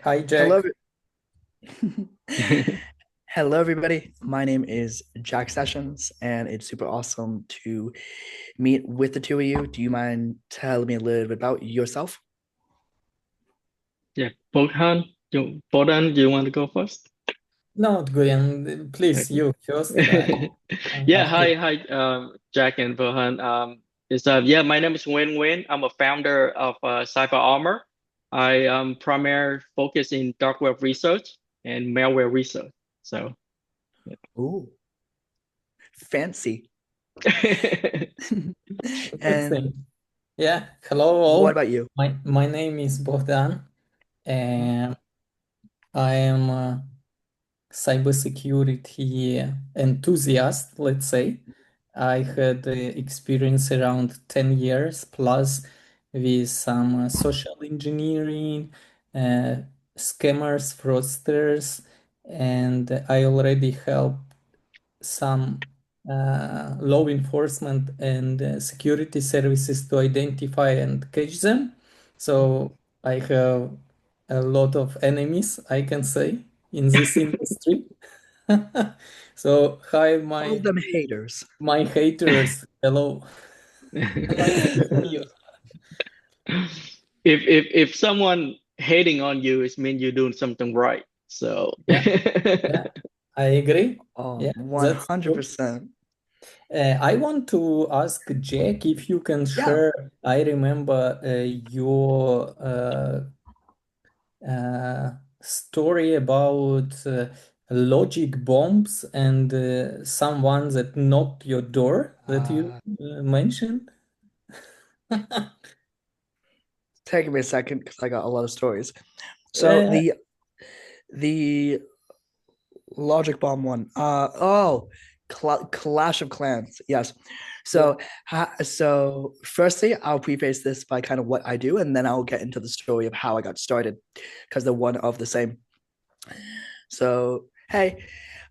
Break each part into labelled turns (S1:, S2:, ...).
S1: Hi,
S2: Hello,
S1: Jack.
S2: hello, everybody. My name is Jack Sessions, and it's super awesome to meet with the two of you. Do you mind telling me a little bit about yourself?
S3: Yeah, Bohdan, you want to go first?
S1: No, Nguyen, please,
S3: Okay.
S1: you first. I'm
S3: Yeah,
S1: happy.
S3: hi, Jack and Bohan. Yeah, my name is Nguyen. I'm a founder of CyberArmor. I primarily focus in dark web research and malware research. So,
S2: Ooh, fancy.
S3: yeah.
S2: And
S1: Interesting. Yeah, hello
S2: what
S1: all.
S2: about you?
S1: My name is Bohdan, and I am a cybersecurity enthusiast, let's say. I had experience around 10 years plus with some social engineering, uh, scammers, fraudsters, and I already helped some law enforcement and security services to identify and catch them. So I have a lot of enemies, I can say, in this industry. So hi,
S2: All them haters.
S1: my haters. Hello. Nice to see you.
S3: If someone hating on you, it means you're doing something right. So,
S1: Yeah, yeah, I agree.
S2: Oh,
S1: Yeah, that's true.
S2: 100%.
S1: I want to ask Jack if you can
S2: Yeah.
S1: share. I remember your story about logic bombs and someone that knocked your door that you
S2: Uh,
S1: mentioned.
S2: Take me a second because I got a lot of stories. So
S1: Uh,
S2: the Logic Bomb one. Clash of Clans. Yes.
S1: yeah,
S2: So firstly, I'll preface this by kind of what I do, and then I'll get into the story of how I got started, because they're one of the same. So hey,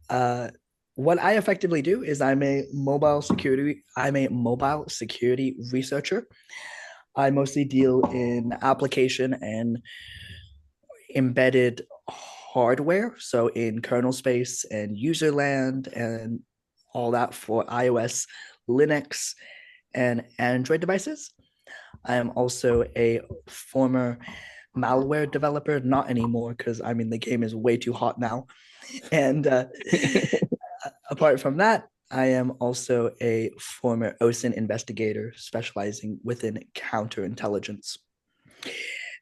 S2: uh, what I effectively do is I'm a mobile security researcher. I mostly deal in application and embedded hardware, so in kernel space and user land and all that for iOS, Linux, and Android devices. I am also a former malware developer, not anymore because I mean the game is way too hot now. And apart from that, I am also a former OSINT investigator specializing within counterintelligence.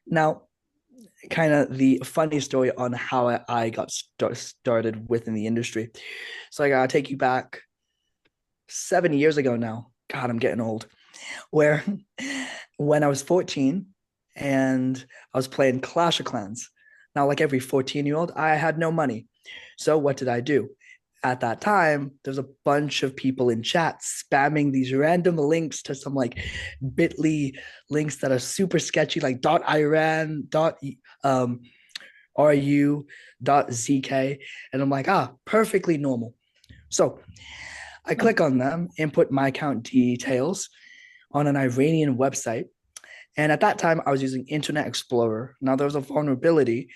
S2: Now, kind of the funny story on how I got started within the industry. So I gotta take you back 7 years ago now. God, I'm getting old. Where when I was 14 and I was playing Clash of Clans. Now, like every 14-year-old, I had no money. So what did I do? At that time, there's a bunch of people in chat spamming these random links to some like bit.ly links that are super sketchy, like .iran, um, ru.zk. And I'm like, perfectly normal. So I click on them, input my account details on an Iranian website. And at that time, I was using Internet Explorer. Now, there was a vulnerability,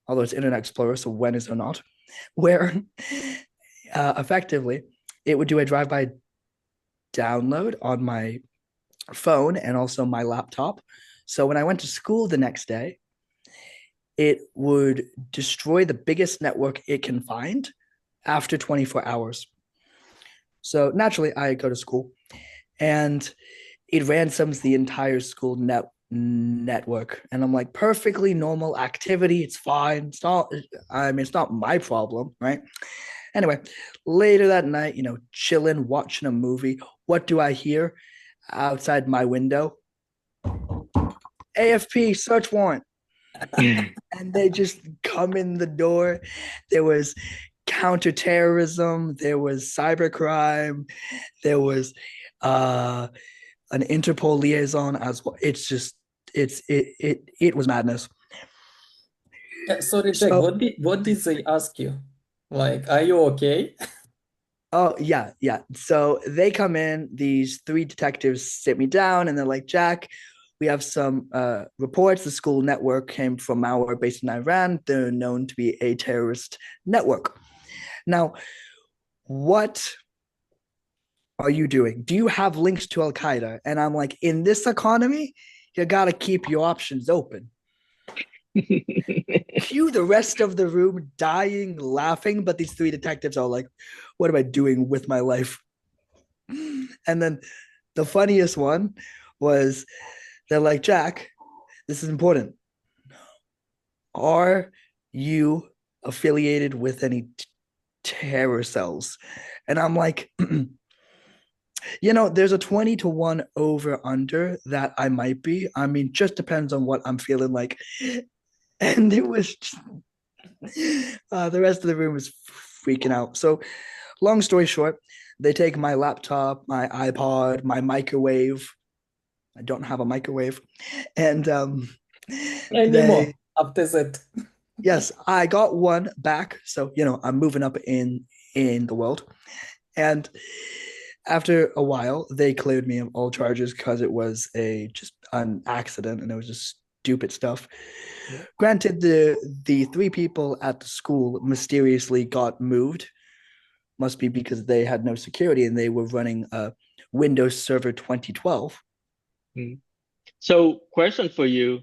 S2: although it's Internet Explorer, so when is it not, where effectively it would do a drive by download on my phone and also my laptop. So when I went to school the next day, it would destroy the biggest network it can find after 24 hours. So naturally, I go to school and it ransoms the entire school network. And I'm like, perfectly normal activity. It's fine. It's not my problem, right? Anyway, later that night, chilling, watching a movie. What do I hear outside my window? AFP search warrant. And they just come in the door. There was counterterrorism, there was cybercrime, there was uh an Interpol liaison as well. It's just it was madness.
S1: sorry, Jack.
S2: So
S1: What did they ask you? Like, are you okay?
S2: oh yeah, yeah. So they come in, these three detectives sit me down and they're like, Jack, we have some reports. The school network came from malware based in Iran. They're known to be a terrorist network. Now, what are you doing? Do you have links to Al Qaeda? And I'm like, in this economy, you got to keep your options open. Cue the rest of the room dying, laughing, but these three detectives are like, what am I doing with my life? And then the funniest one was they're like, Jack, this is important. Are you affiliated with any terror cells? And I'm like, there's a 20 to 1 over under that I might be. I mean, just depends on what I'm feeling like. And it was the rest of the room was freaking out. So, long story short, they take my laptop, my iPod, my microwave. I don't have a microwave. And
S1: Anymore
S2: they,
S1: after that.
S2: yes, I got one back. So, I'm moving up in the world. And after a while, they cleared me of all charges because it was just an accident and it was just stupid stuff.
S1: Yeah.
S2: Granted, the three people at the school mysteriously got moved. Must be because they had no security and they were running a Windows Server 2012.
S3: So, question for you: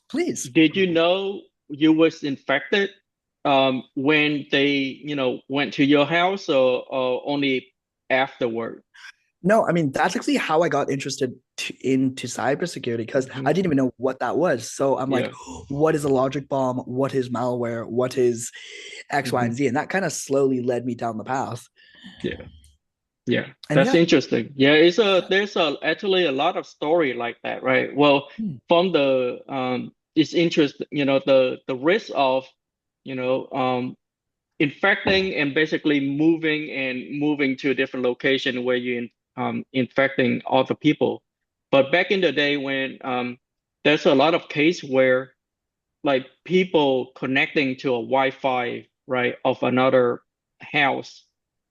S2: Please.
S3: did you know you was infected when they, went to your house, or only afterward?
S2: No, I mean that's actually how I got interested into cybersecurity because
S3: Mhm.
S2: I didn't even know what that was. So I'm like,
S3: Yeah.
S2: what is a logic bomb? What is malware? What is X, Y,
S3: Mhm.
S2: and Z? And that kind of slowly led me down the path.
S3: Yeah. Yeah.
S2: And
S3: That's
S2: yeah,
S3: interesting. Yeah, there's actually a lot of story like that, right? Well, from the it's interest, the risk of, you know, um infecting and basically moving to a different location where you infecting other people. But back in the day when there's a lot of case where like people connecting to a Wi-Fi, right, of another house,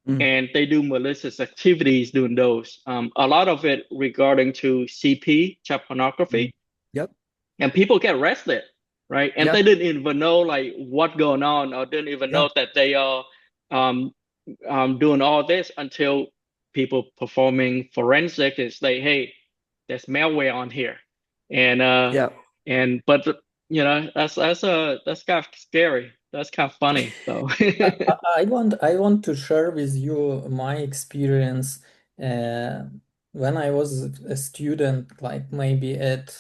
S2: mm,
S3: and they do malicious activities doing those. A lot of it regarding to CP, child
S2: mm,
S3: pornography,
S2: yep,
S3: and people get arrested, right? And
S2: yeah,
S3: they didn't even know like what going on, or didn't even
S2: yeah,
S3: know that they are um, doing all this until people performing forensic and say, "Hey, there's malware on here," and
S2: yeah.
S3: but that's kind of scary. That's kind of funny, though.
S1: I want to share with you my experience uh, when I was a student, like maybe at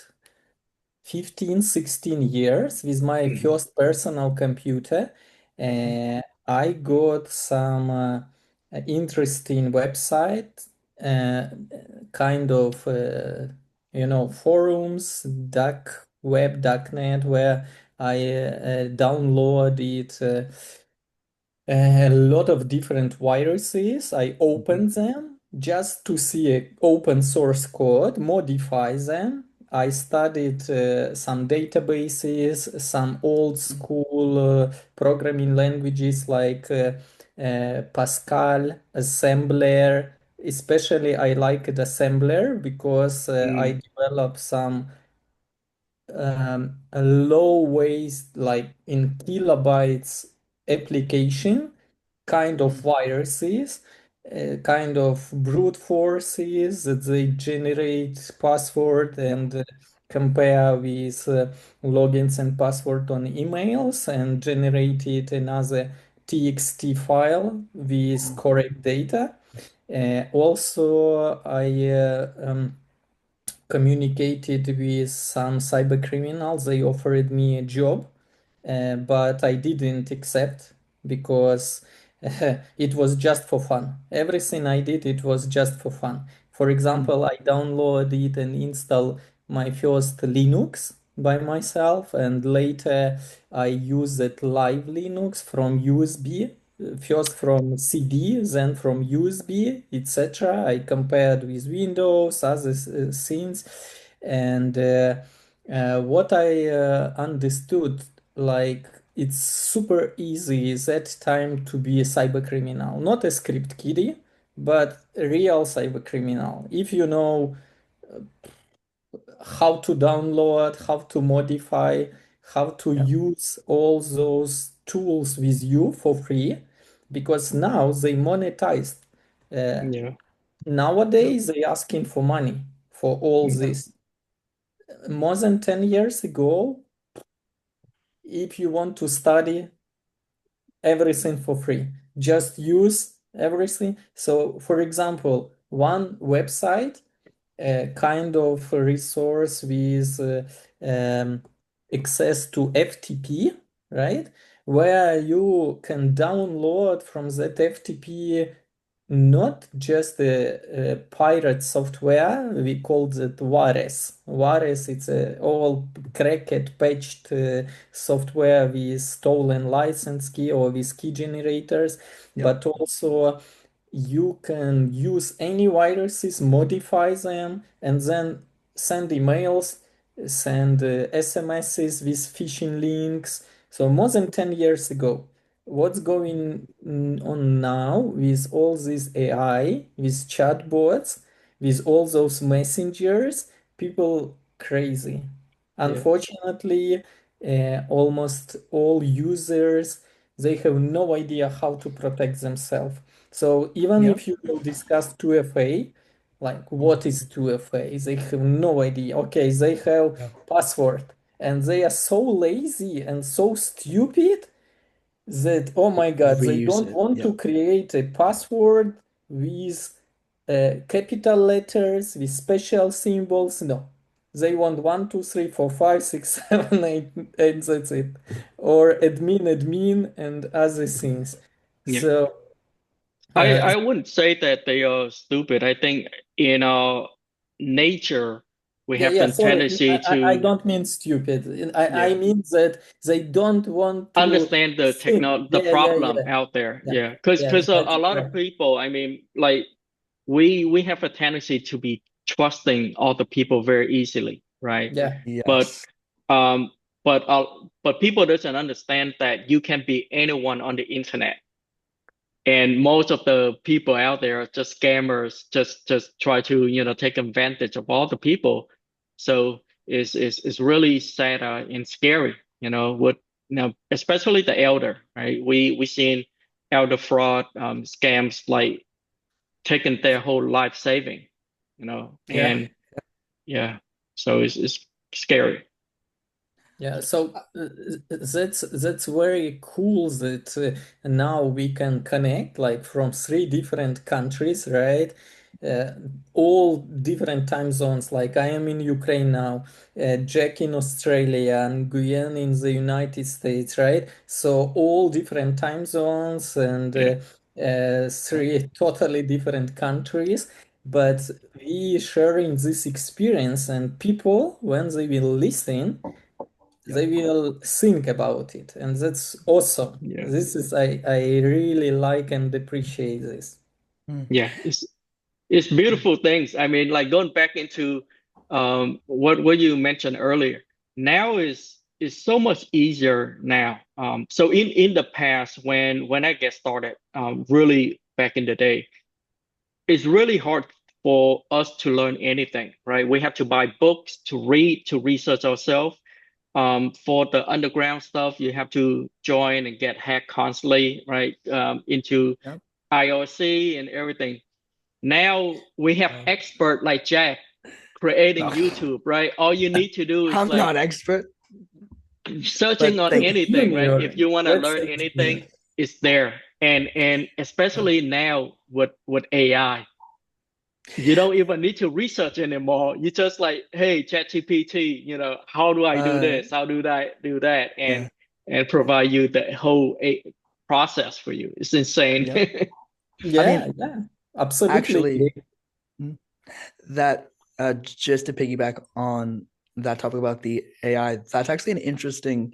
S1: 15, 16 years with my
S3: Mhm.
S1: first personal computer. I got some interesting website, uh, kind of, forums, dark web, darknet, where I downloaded a lot of different viruses. I
S2: Mhm,
S1: opened them just to see a open source code, modify them. I studied some databases, some old school programming languages like Pascal, assembler. Especially, I liked assembler because I
S3: Mm,
S1: developed some a low waste, like in kilobytes application, kind of
S2: mm,
S1: viruses, kind of brute forces that they generate password
S2: yep,
S1: and compare with logins and password on emails and generated another TXT file with correct data. Also, I communicated with some cyber criminals. They offered me a job, but I didn't accept because it was just for fun. Everything I did, it was just for fun. For
S2: mm,
S1: example, I downloaded and installed my first Linux by myself, and later I used that live Linux from USB, first from CD, then from USB, etc. I compared with Windows, other things, and what I understood, like it's super easy that time to be a cyber criminal, not a script kiddie, but a real cyber criminal. If you know how to download, how to modify, how to
S2: Yeah.
S1: use all those tools with you for free, because now they monetized. Uh,
S3: Yeah.
S2: Yep.
S1: Nowadays, they asking for money for all
S2: Yeah.
S1: this. More than 10 years ago, if you want to study everything for free, just use everything. So, for example, one website, a kind of resource with access to FTP, right? Where you can download from that FTP not just the pirate software, we call it Vares. Vares, it's a all cracked, patched software with stolen license key or with key generators,
S2: Yep.
S1: but also you can use any viruses, modify them, and then send emails, send SMSs with phishing links. So more than 10 years ago. What's going on now with all this AI, with chatbots, with all those messengers, people crazy.
S3: Yeah.
S1: Unfortunately, almost all users, they have no idea how to protect themselves. So even
S2: Yep.
S1: if you will discuss 2FA, like what is 2FA, they have no idea. Okay, they have
S2: Yeah.
S1: password, and they are so lazy and so stupid that, oh my God, they
S2: Reuse
S1: don't
S2: it.
S1: want
S2: Yeah.
S1: to create a password with capital letters, with special symbols. No, they want 1, 2, 3, 4, 5, 6, 7, 8, and that's it. Or admin, and other things.
S3: Yeah.
S1: So,
S3: I
S1: uh,
S3: I wouldn't say that they are stupid. I think in our nature we
S1: yeah,
S3: have
S1: yeah,
S3: the
S1: sorry.
S3: tendency
S1: I
S3: to,
S1: don't mean stupid. I
S3: yeah,
S1: mean that they don't want to
S3: understand the
S1: think.
S3: the
S1: Yeah, yeah,
S3: problem
S1: yeah,
S3: out there.
S1: yeah,
S3: Yeah, because
S1: yeah,
S3: a lot of people, I mean, like we have a tendency to be trusting other people very easily, right?
S1: yeah,
S3: But
S2: Yes.
S3: um but people doesn't understand that you can be anyone on the internet, and most of the people out there are just scammers, just try to, take advantage of all the people. So it's really sad and scary, what, especially the elder, right? We seen elder fraud, scams, like taking their whole life saving,
S1: yeah.
S3: and yeah, so it's scary.
S1: Yeah, so that's very cool that now we can connect like from 3 different countries, right? Uh, all different time zones. Like I am in Ukraine now, Jack in Australia, and Nguyen in the United States, right? So all different time zones and
S3: Yeah,
S2: Yeah.
S1: three totally different countries. But we sharing this experience, and people when they will listen
S2: Yep.
S1: they will think about it, and that's awesome.
S3: yeah,
S1: This is I really like and appreciate this.
S2: Mm.
S3: yeah. It's beautiful things. I mean, like going back into what you mentioned earlier. Now is so much easier now. So in the past, when I get started, really back in the day, it's really hard for us to learn anything, right? We have to buy books to read, to research ourselves. For the underground stuff, you have to join and get hacked constantly, right? Into
S2: Yep.
S3: IOC and everything. Now we have
S2: Uh,
S3: expert like Jack creating
S2: no,
S3: YouTube, right? All you need to do is
S2: I'm
S3: like
S2: not expert,
S3: searching
S2: but
S3: on
S2: thank you.
S3: anything, right? If
S1: Junior,
S3: you want to
S1: let's
S3: learn
S1: say
S3: anything,
S1: junior.
S3: it's there. And
S2: Yeah.
S3: especially now with AI, you don't even need to research anymore. You just like, hey, ChatGPT, how do I do
S2: Uh,
S3: this? How do I do that?
S2: yeah.
S3: And provide you the whole process for you. It's insane.
S2: Yep. I
S1: Yeah,
S2: mean,
S1: yeah, absolutely.
S2: actually, mm, that just to piggyback on that topic about the AI, that's actually an interesting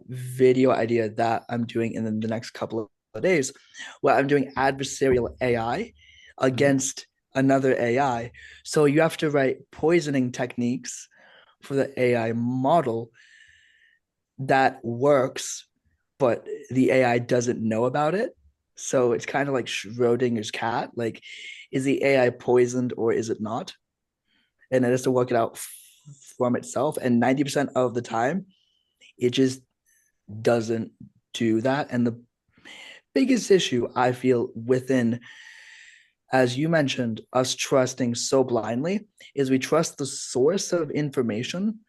S2: video idea that I'm doing in the next couple of days. Where I'm doing adversarial AI
S1: Mhm.
S2: against another AI. So you have to write poisoning techniques for the AI model that works, but the AI doesn't know about it. So it's kind of like Schrodinger's cat. Like, is the AI poisoned or is it not? And it has to work it out from itself, and 90% of the time, it just doesn't do that. And the biggest issue I feel within, as you mentioned, us trusting so blindly is we trust the source of information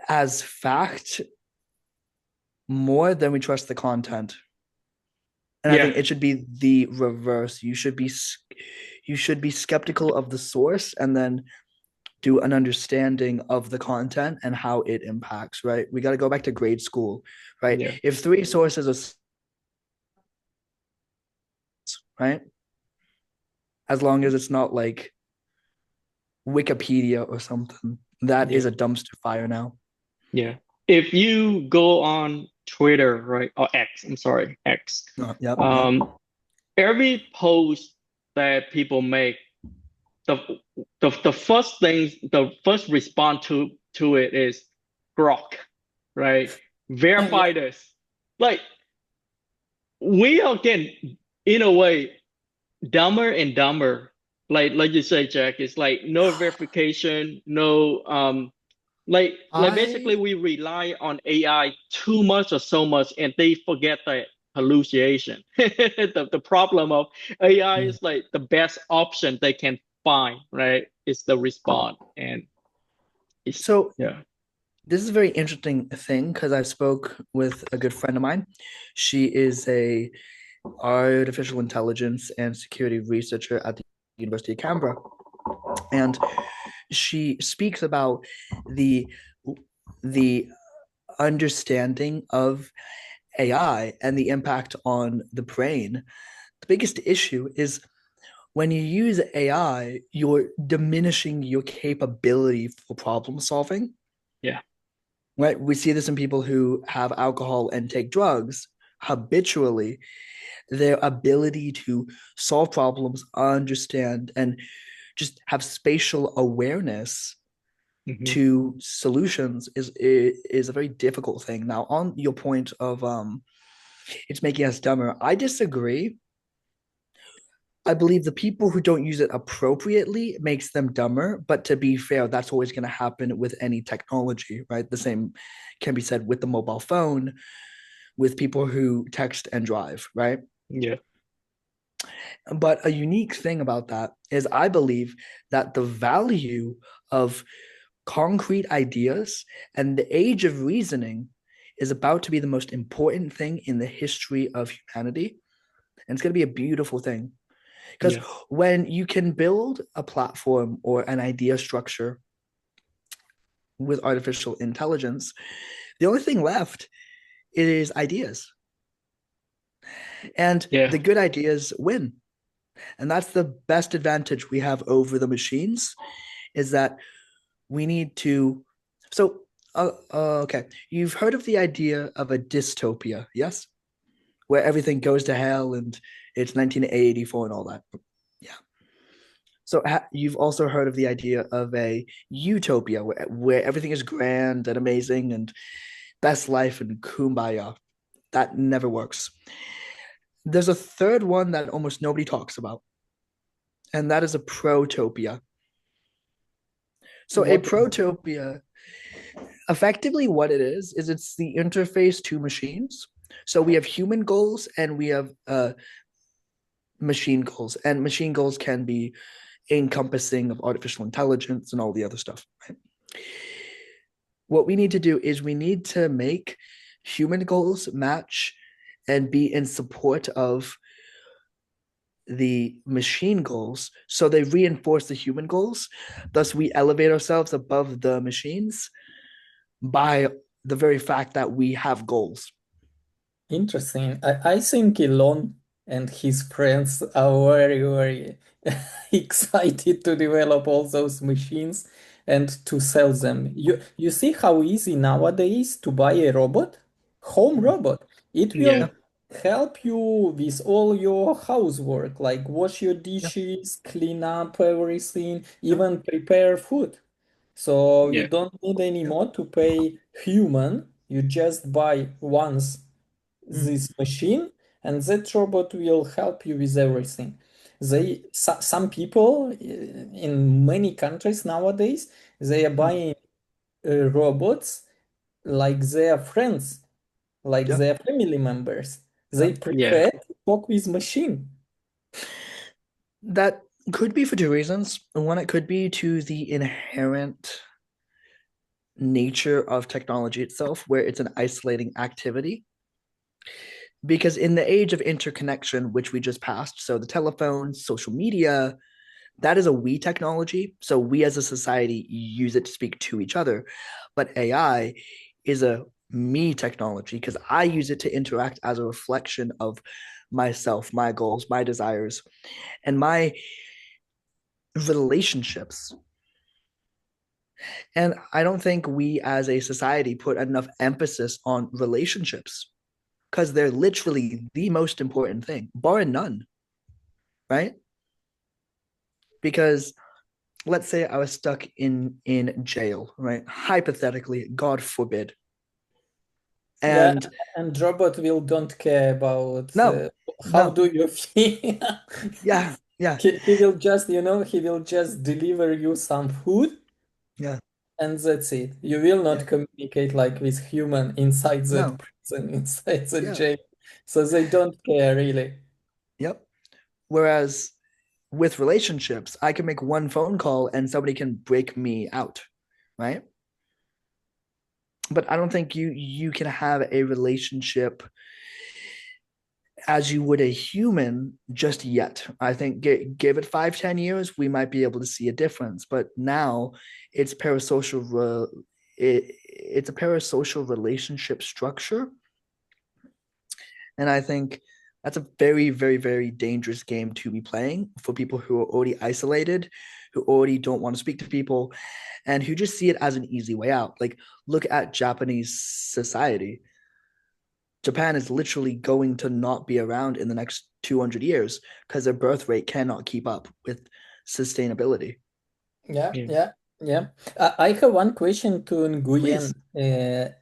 S2: as fact more than we trust the content. And I
S3: Yeah,
S2: think it should be the reverse. You should be skeptical of the source and then do an understanding of the content and how it impacts, right? We got to go back to grade school, right?
S3: yeah.
S2: If three sources are right, as long as it's not like Wikipedia or something, that is
S3: Yeah,
S2: a dumpster fire now.
S3: yeah. If you go on Twitter, right, or X, I'm sorry, X,
S2: Yep.
S3: um, every post that people make, the the first thing, the first response to it is grok, right?
S1: Yeah.
S3: Verify this. Like we are getting, in a way, dumber and dumber. Like you say, Jack, it's like no verification, no like basically
S2: I
S3: we rely on AI too much or so much and they forget the hallucination. The problem of AI is like the best option they can find, right? It's the response. And it's
S2: so
S3: yeah.
S2: this is a very interesting thing because I spoke with a good friend of mine. She is a artificial intelligence and security researcher at the University of Canberra, and she speaks about the the understanding of AI and the impact on the brain. The biggest issue is when you use AI, you're diminishing your capability for problem solving.
S3: Yeah.
S2: Right? We see this in people who have alcohol and take drugs habitually. Their ability to solve problems, understand, and just have spatial awareness
S3: Hmm.
S2: to solutions is a very difficult thing. Now, on your point of it's making us dumber, I disagree. I believe the people who don't use it appropriately makes them dumber. But to be fair, that's always going to happen with any technology, right? The same can be said with the mobile phone, with people who text and drive, right?
S3: Yeah.
S2: But a unique thing about that is I believe that the value of concrete ideas and the age of reasoning is about to be the most important thing in the history of humanity. And it's going to be a beautiful thing. Because
S3: Yeah.
S2: when you can build a platform or an idea structure with artificial intelligence, the only thing left is ideas. And
S3: Yeah.
S2: the good ideas win. And that's the best advantage we have over the machines is that we need to. So, okay, you've heard of the idea of a dystopia, yes? Where everything goes to hell and it's 1984 and all that. Yeah. So you've also heard of the idea of a utopia where everything is grand and amazing and best life and kumbaya. That never works. There's a third one that almost nobody talks about, and that is a protopia. So a
S1: What is
S2: protopia, effectively what it is it's the interface to machines. So we have human goals and we have machine goals, and machine goals can be encompassing of artificial intelligence and all the other stuff, right? What we need to do is we need to make human goals match and be in support of the machine goals so they reinforce the human goals. Thus, we elevate ourselves above the machines by the very fact that we have goals.
S1: interesting? I think Elon and his friends are very excited to develop all those machines and to sell them. You see how easy nowadays to buy a robot? Home robot. It
S3: Yeah.
S2: Yeah,
S1: will help you with all your housework, like wash your
S2: yeah,
S1: dishes, clean up everything,
S2: yeah,
S1: even prepare food. So you
S3: Yeah.
S1: don't need
S2: yeah.
S1: anymore to pay human. You just buy once
S2: Mm,
S1: this machine, and that robot will help you with everything. Some people in many countries nowadays, they are
S2: Mm.
S1: buying robots like their friends, like
S2: Yep.
S1: their family members. They
S2: Yep.
S3: Yeah.
S1: prefer to talk with machine.
S2: That could be for two reasons. One, it could be to the inherent nature of technology itself, where it's an isolating activity. Because in the age of interconnection, which we just passed, so the telephone, social media, that is a we technology. So we as a society use it to speak to each other. But AI is a me technology because I use it to interact as a reflection of myself, my goals, my desires, and my relationships. And I don't think we as a society put enough emphasis on relationships because they're literally the most important thing, bar none, right? Because let's say I was stuck in jail, right? Hypothetically, God forbid.
S1: Yeah,
S2: And
S1: and robot will don't care about
S2: no,
S1: how
S2: no,
S1: do you feel.
S2: yeah, yeah,
S1: He will just, he will just deliver you some food
S2: yeah,
S1: and that's it. You will
S2: yeah,
S1: not communicate like with human inside that
S2: no,
S1: prison, inside that
S2: yeah,
S1: jail. So they don't care really.
S2: yep. Whereas with relationships, I can make one phone call and somebody can break me out, right? But I don't think you can have a relationship as you would a human just yet. I think give it 5-10 years, we might be able to see a difference. But now it's it's a parasocial relationship structure, and I think that's a very, very, very dangerous game to be playing for people who are already isolated, who already don't want to speak to people, and who just see it as an easy way out. Like, look at Japanese society. Japan is literally going to not be around in the next 200 years because their birth rate cannot keep up with sustainability.
S1: Yeah,
S3: Yeah.
S1: yeah, yeah. I have one question to
S2: Please.
S1: Nguyen.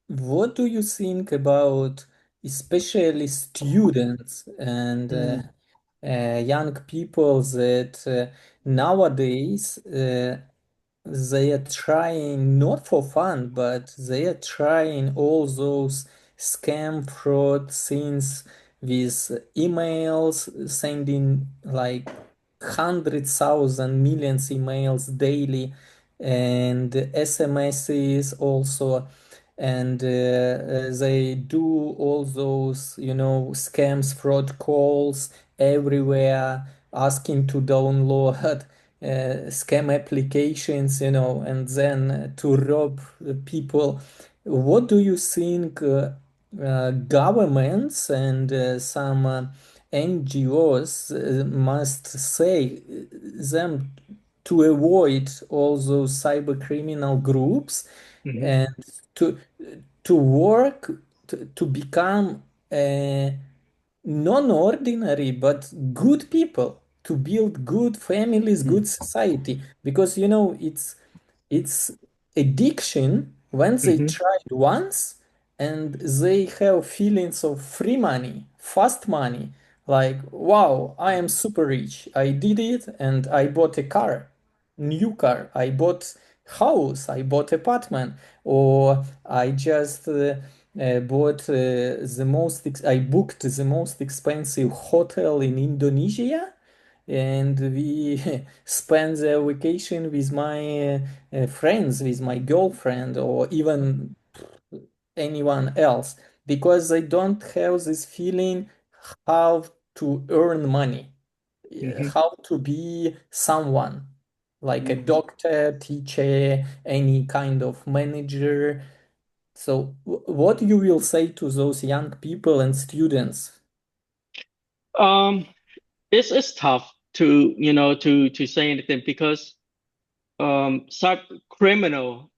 S1: What do you think about especially students and
S2: Mm,
S1: young people that nowadays they are trying not for fun, but they are trying all those scam fraud things with emails, sending like 100,000 millions emails daily and SMSs also. And they do all those, scams, fraud calls everywhere, asking to download scam applications, and then to rob people. What do you think governments and some NGOs must say them to avoid all those cyber criminal groups
S3: Hmm.
S1: and to to work to become non-ordinary but good people, to build good families,
S2: mm,
S1: good society, because it's addiction when they
S3: Hmm.
S1: tried once and they have feelings of free money, fast money, like wow, I am super rich, I did it and I bought a car, new car, I bought house, I bought apartment, or I just I booked the most expensive hotel in Indonesia, and we spent the vacation with my friends, with my girlfriend, or even anyone else, because they don't have this feeling how to earn money,
S3: Hmm.
S1: how to be someone, like a
S2: mm.
S1: doctor, teacher, any kind of manager. So, what you will say to those young people and students?
S3: Um, it's tough to to say anything because cyber criminal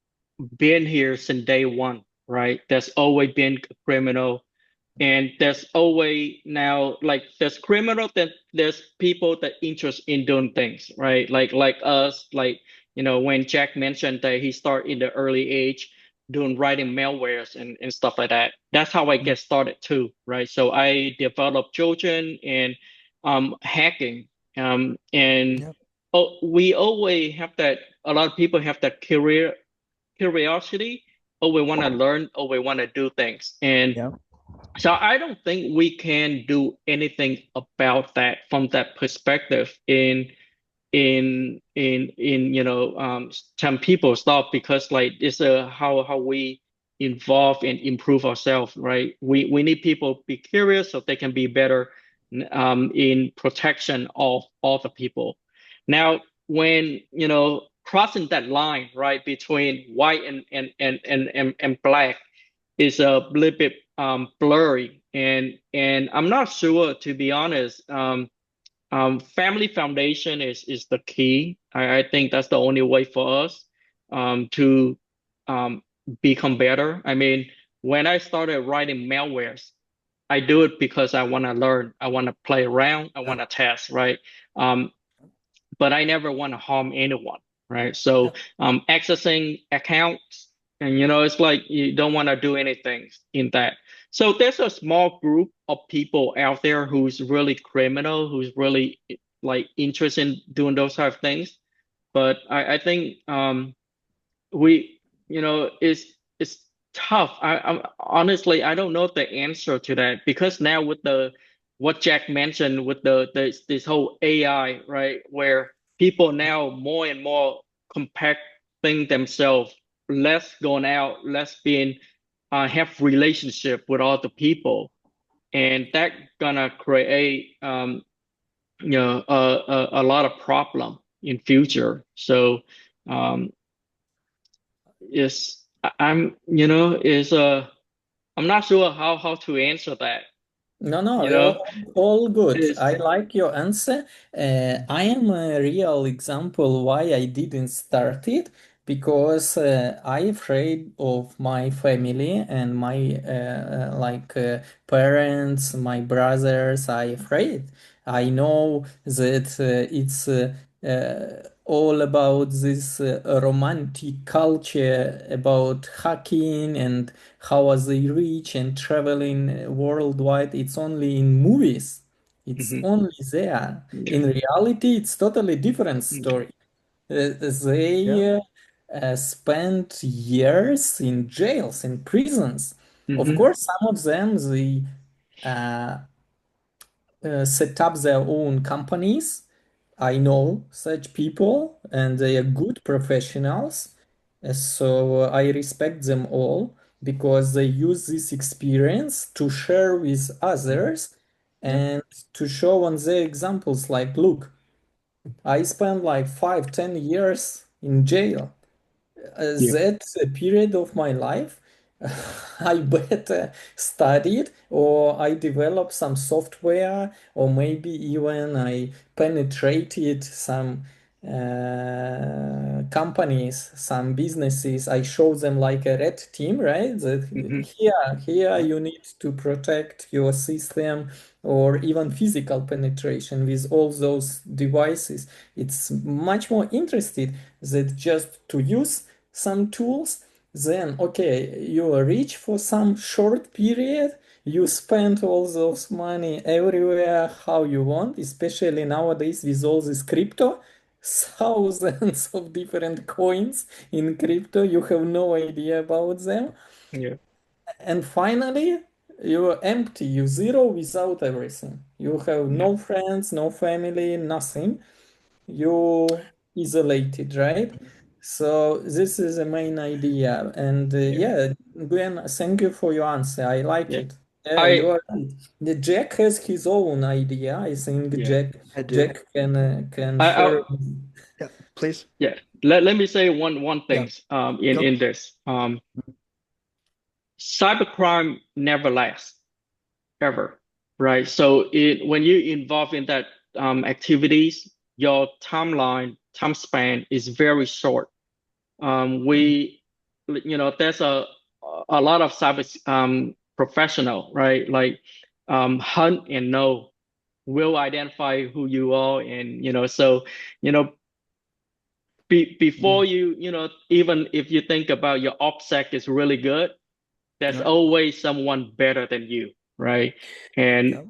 S3: been here since day one, right? There's always been a criminal, and there's always now like there's criminal, then there's people that interest in doing things, right? Like us, like when Jack mentioned that he started in the early age doing writing malwares and stuff like that. That's how I get started too, right? So I developed Trojan and hacking. And
S2: Yeah.
S3: we always have that. A lot of people have that curiosity. Oh, we want to learn. Oh, we want to do things. And
S2: Yeah.
S3: so I don't think we can do anything about that from that perspective in some people stop because like it's how we involve and improve ourselves, right? We need people to be curious so they can be better in protection of all the people. Now when crossing that line, right, between white and black is a little bit blurry, and I'm not sure, to be honest. Family foundation is the key. I think that's the only way for us to um, become better. I mean, when I started writing malwares, I do it because I want to learn, I want to play around, I
S2: Yeah.
S3: want to test, right? Um, but I never want to harm anyone, right?
S2: Yeah.
S3: So accessing accounts, and it's like you don't want to do anything in that. So there's a small group of people out there who's really criminal, who's really like interested in doing those type of things. But I think we it's tough. I'm honestly, I don't know the answer to that because now with the what Jack mentioned with this whole AI, right, where people now more and more compacting themselves, less going out, less being have relationship with other people, and that gonna create a lot of problem in future. So um is I'm you know is I'm not sure how to answer that.
S1: No, no,
S3: You know,
S1: all good.
S3: is
S1: I like your answer. I am a real example why I didn't start it because I afraid of my family and my parents, my brothers. I afraid. I know that it's all about this romantic culture about hacking and how are they rich and traveling worldwide. It's only in movies. It's
S3: mhm,
S1: only there.
S3: yeah,
S1: In reality, it's totally different
S3: okay,
S1: story. They
S2: Yeah.
S1: spent years in jails and prisons. Of
S3: hmm
S1: course, some of them they uh, set up their own companies. I know such people, and they are good professionals. So I respect them all because they use this experience to share with
S2: Mhm.
S1: others
S2: Yeah.
S1: and to show on their examples like, look, I spent like 5, 10 years in jail.
S3: yeah,
S1: That period of my life, I better studied or I developed some software or maybe even I penetrated some companies, some businesses. I show them like a red team, right? That
S3: hmm
S1: here
S2: Yeah.
S1: you need to protect your system or even physical penetration with all those devices. It's much more interested than just to use some tools, then okay, you are rich for some short period, you spend all those money everywhere how you want, especially nowadays with all this crypto, thousands of different coins in crypto, you have no idea about them.
S3: yeah,
S1: And finally, you're empty, you zero without everything. You have
S3: yeah,
S1: no friends, no family, nothing, you isolated, right? So this is the main idea. And
S3: yeah,
S1: yeah, Gwen, thank you for your answer. I like
S3: yeah.
S1: it. Yeah,
S3: I
S1: you are right. The Jack has his own idea. I think
S3: yeah,
S1: Jack
S2: I do.
S1: Jack can
S3: I
S1: share.
S2: Yeah. Please.
S3: yeah. Let me say one
S2: Yeah.
S3: thing in
S2: Go.
S3: this cybercrime never lasts ever, right? So it when you involve in that activities, your time span is very short.
S2: Mhm.
S3: We there's a lot of cyber professional, right? Like hunt and know, will identify who you are, and so you know before
S2: Mhm.
S3: even if you think about your OPSEC is really good, there's
S2: Yeah.
S3: always someone better than you, right? And
S2: Yeah.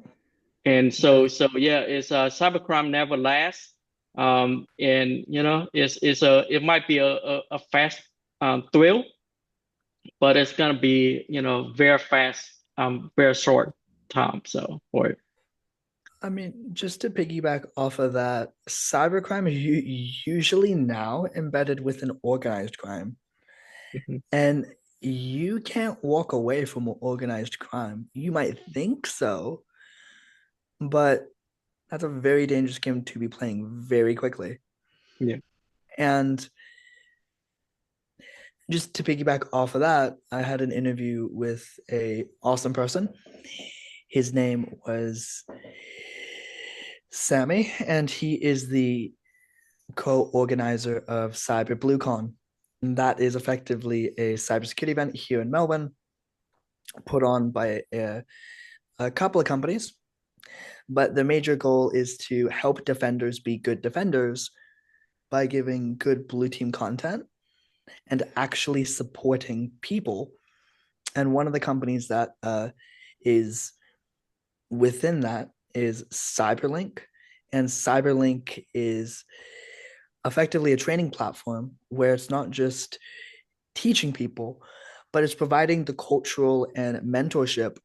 S3: And
S1: Yeah.
S3: so yeah, it's cybercrime never lasts. And it might be a fast thrill, but it's gonna be very fast, very short time. So for it.
S2: I mean, just to piggyback off of that, cybercrime is usually now embedded within organized crime.
S3: Mhm.
S2: And you can't walk away from organized crime. You might think so, but that's a very dangerous game to be playing very quickly.
S3: Yeah.
S2: And just to piggyback off of that, I had an interview with a awesome person. His name was Sammy, and he is the co-organizer of Cyber BlueCon. And that is effectively a cybersecurity event here in Melbourne, put on by a couple of companies. But the major goal is to help defenders be good defenders by giving good blue team content and actually supporting people. And one of the companies that is within that is Cyberlink. And Cyberlink is effectively a training platform where it's not just teaching people, but it's providing the cultural and mentorship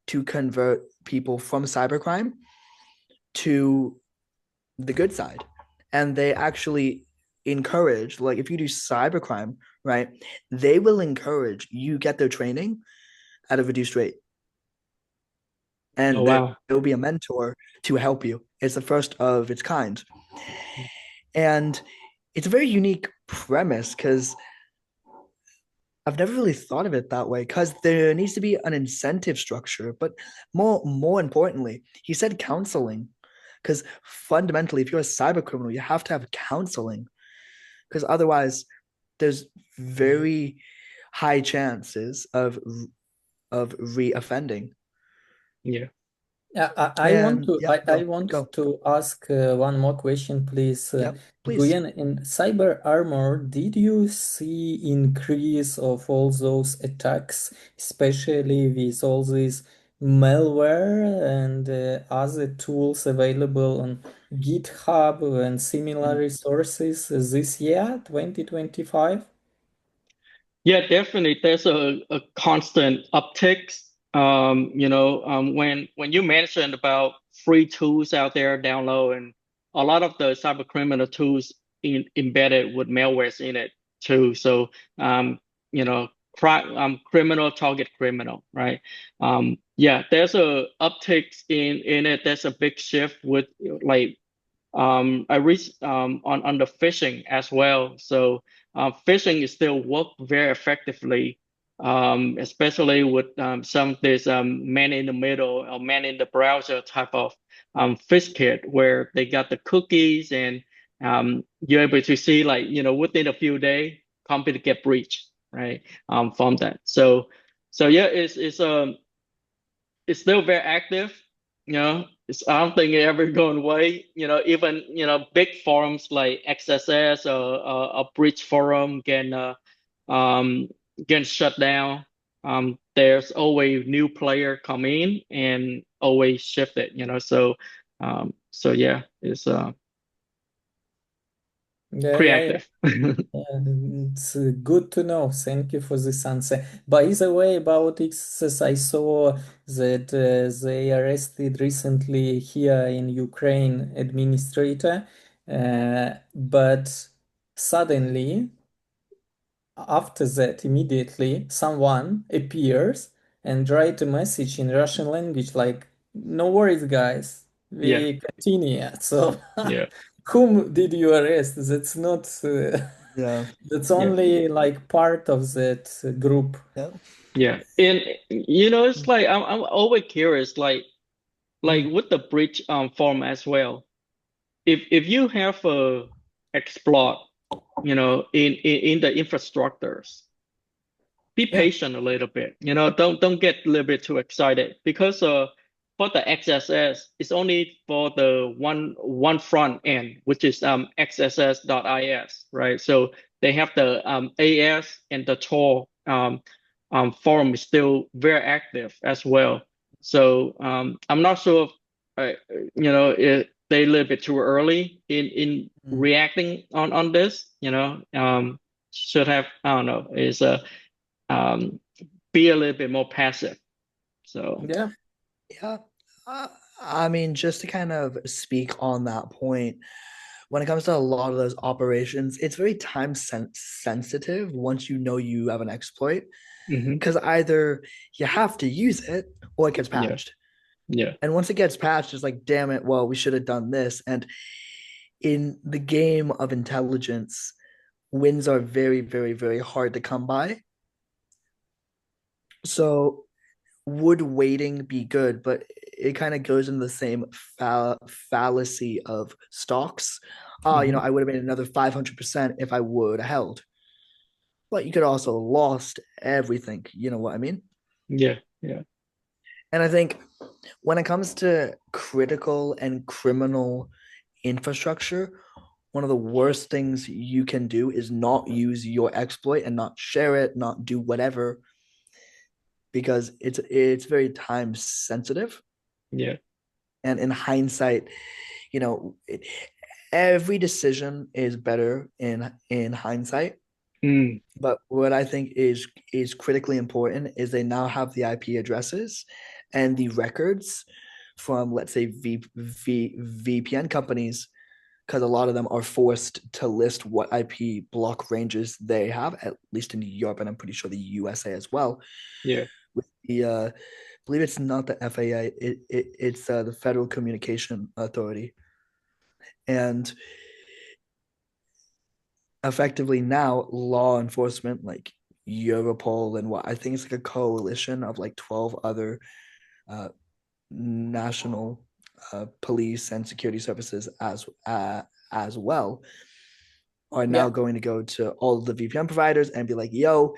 S2: to convert people from cybercrime to the good side. And they actually encourage, like if you do cybercrime, right, they will encourage you get their training at a reduced rate.
S3: Oh
S2: And there
S3: wow.
S2: will be a mentor to help you. It's the first of its kind. And it's a very unique premise because I've never really thought of it that way because there needs to be an incentive structure, but more importantly, he said counseling. Because fundamentally, if you're a cyber criminal, you have to have counseling. Because otherwise, there's very high chances of reoffending.
S1: Yeah,
S2: And yeah,
S1: I
S2: go
S1: want
S2: go.
S1: to ask one more question, please.
S2: Yep, please.
S1: Nguyen, in CyberArmor, did you see increase of all those attacks, especially with all these malware and other tools available on GitHub and similar
S2: Mm.
S1: resources this year, 2025?
S3: Yeah, definitely. There's a constant uptick. When you mentioned about free tools out there, download, and a lot of the cyber criminal tools embedded with malwares in it too. So, um, criminal target criminal, right? Yeah, there's a uptick in it. There's a big shift with like I reached on the phishing as well. So phishing is still work very effectively, especially with some of this man in the middle or man in the browser type of phish kit where they got the cookies and you're able to see like within a few days company get breached, right? From that. So yeah, it's still very active. I don't think it ever going away. Even big forums like XSS or a bridge forum um get shut down. There's always new player come in and always shift it. So yeah, it's
S1: Yeah,
S3: pretty
S1: yeah, yeah.
S3: active.
S1: It's good to know. Thank you for this answer. By the way, about XS, I saw that they arrested recently here in Ukraine administrator, but suddenly after that, immediately someone appears and write a message in Russian language like, "No worries, guys,
S3: Yeah,
S1: we continue." So,
S3: yeah,
S1: whom did you arrest? That's not.
S2: Yeah,
S1: That's
S3: yeah.
S1: only like part of that group.
S2: yeah.
S3: Yeah, and it's like I'm always curious, like
S2: Mm.
S3: with the bridge form as well. If you have a exploit, in the infrastructures, be
S2: Yeah,
S3: patient a little bit. Don't get a little bit too excited because for the XSS, it's only for the one front end, which is xss.is, right? So they have the AS and the Tor forum is still very active as well. So I'm not sure they a little bit too early in
S2: Mm.
S3: reacting on this. Should have, I don't know, is um be a little bit more passive. So
S1: Yeah.
S2: Yeah. Uh, I mean, just to kind of speak on that point, when it comes to a lot of those operations, it's very sensitive once you know you have an exploit,
S3: mhm.
S2: because either you have to use it or it gets
S3: Yeah,
S2: patched.
S3: yeah,
S2: And once it gets patched, it's like, damn it, well, we should have done this. And in the game of intelligence, wins are very, very, very hard to come by. So would waiting be good? But it kind of goes in the same fallacy of stocks.
S3: mhm.
S2: I would have made another 500% if I would have held. But you could also lost everything. You know what I mean?
S3: Yeah, yeah.
S2: And I think when it comes to critical and criminal infrastructure, one of the worst things you can do is not use your exploit and not share it, not do whatever, because it's very time sensitive.
S3: Yeah.
S2: And in hindsight, you know, every decision is better in hindsight.
S3: Mm,
S2: But what I think is critically important is they now have the IP addresses and the records from, let's say, VPN companies, because a lot of them are forced to list what IP block ranges they have, at least in Europe, and I'm pretty sure the USA as well.
S3: yeah,
S2: With I believe it's not the FAA, it's the Federal Communication Authority. And effectively now law enforcement like Europol and what I think it's like a coalition of like 12 other uh, national police and security services as well are
S1: Yeah.
S2: now going to go to all of the VPN providers and be like, yo,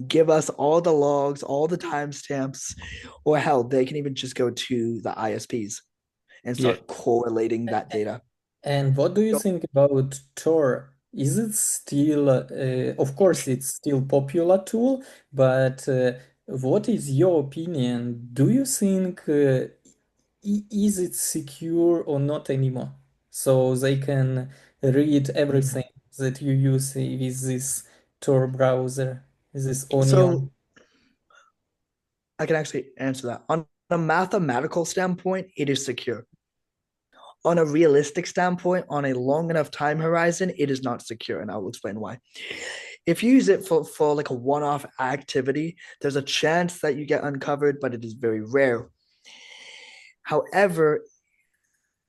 S2: give us all the logs, all the timestamps, or hell, they can even just go to the ISPs and
S3: yeah.
S2: start correlating that data.
S1: And what do you
S2: So,
S1: think about Tor? Is it still, of course, it's still popular tool, but what is your opinion? Do you think is it secure or not anymore? So they can read everything that you use with this Tor browser, this
S2: so
S1: Onion.
S2: I can actually answer that. On a mathematical standpoint, it is secure. On a realistic standpoint, on a long enough time horizon, it is not secure, and I will explain why. If you use it for like a one-off activity, there's a chance that you get uncovered, but it is very rare. However,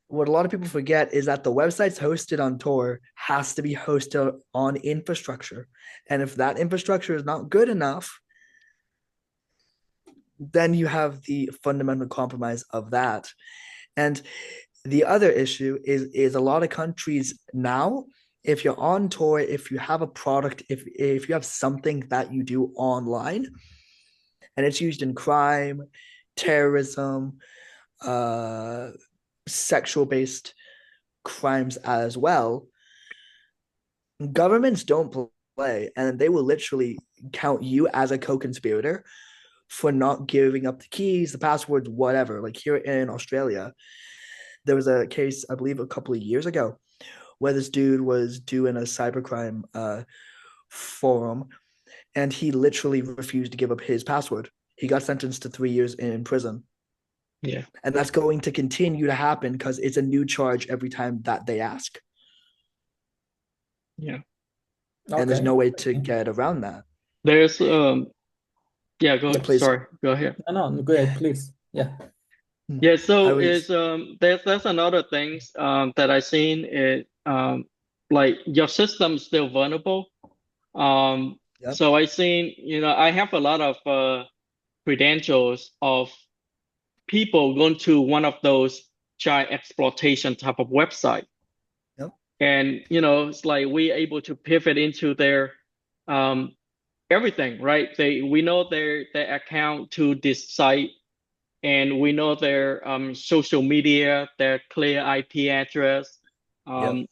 S2: what a lot of people forget is that the websites hosted on Tor has to be hosted on infrastructure. And if that infrastructure is not good enough, then you have the fundamental compromise of that. And the other issue is a lot of countries now, if you're on Tor, if you have a product, if you have something that you do online and it's used in crime, terrorism, uh, sexual based crimes as well, governments don't play, and they will literally count you as a co-conspirator for not giving up the keys, the passwords, whatever. Like here in Australia, there was a case, I believe, a couple of years ago, where this dude was doing a cybercrime forum, and he literally refused to give up his password. He got sentenced to 3 years in prison,
S3: Yeah,
S2: and that's going to continue to happen because it's a new charge every time that they ask,
S3: yeah.
S2: and there's
S1: Okay.
S2: no way to get around that.
S3: There's yeah,
S2: Yeah,
S3: go
S2: please.
S3: sorry, go ahead.
S1: No, no, go ahead, please. Yeah.
S3: Yeah,
S2: I
S3: so
S2: was.
S3: is there's another things that I seen it like your system's still vulnerable.
S2: Yep.
S3: So I seen, I have a lot of credentials of people going to one of those child exploitation type of website.
S2: Yep.
S3: And it's like we able to pivot into their um everything, right? We know their account to this site, and we know their social media, their clear IP address,
S2: Yep.
S3: um,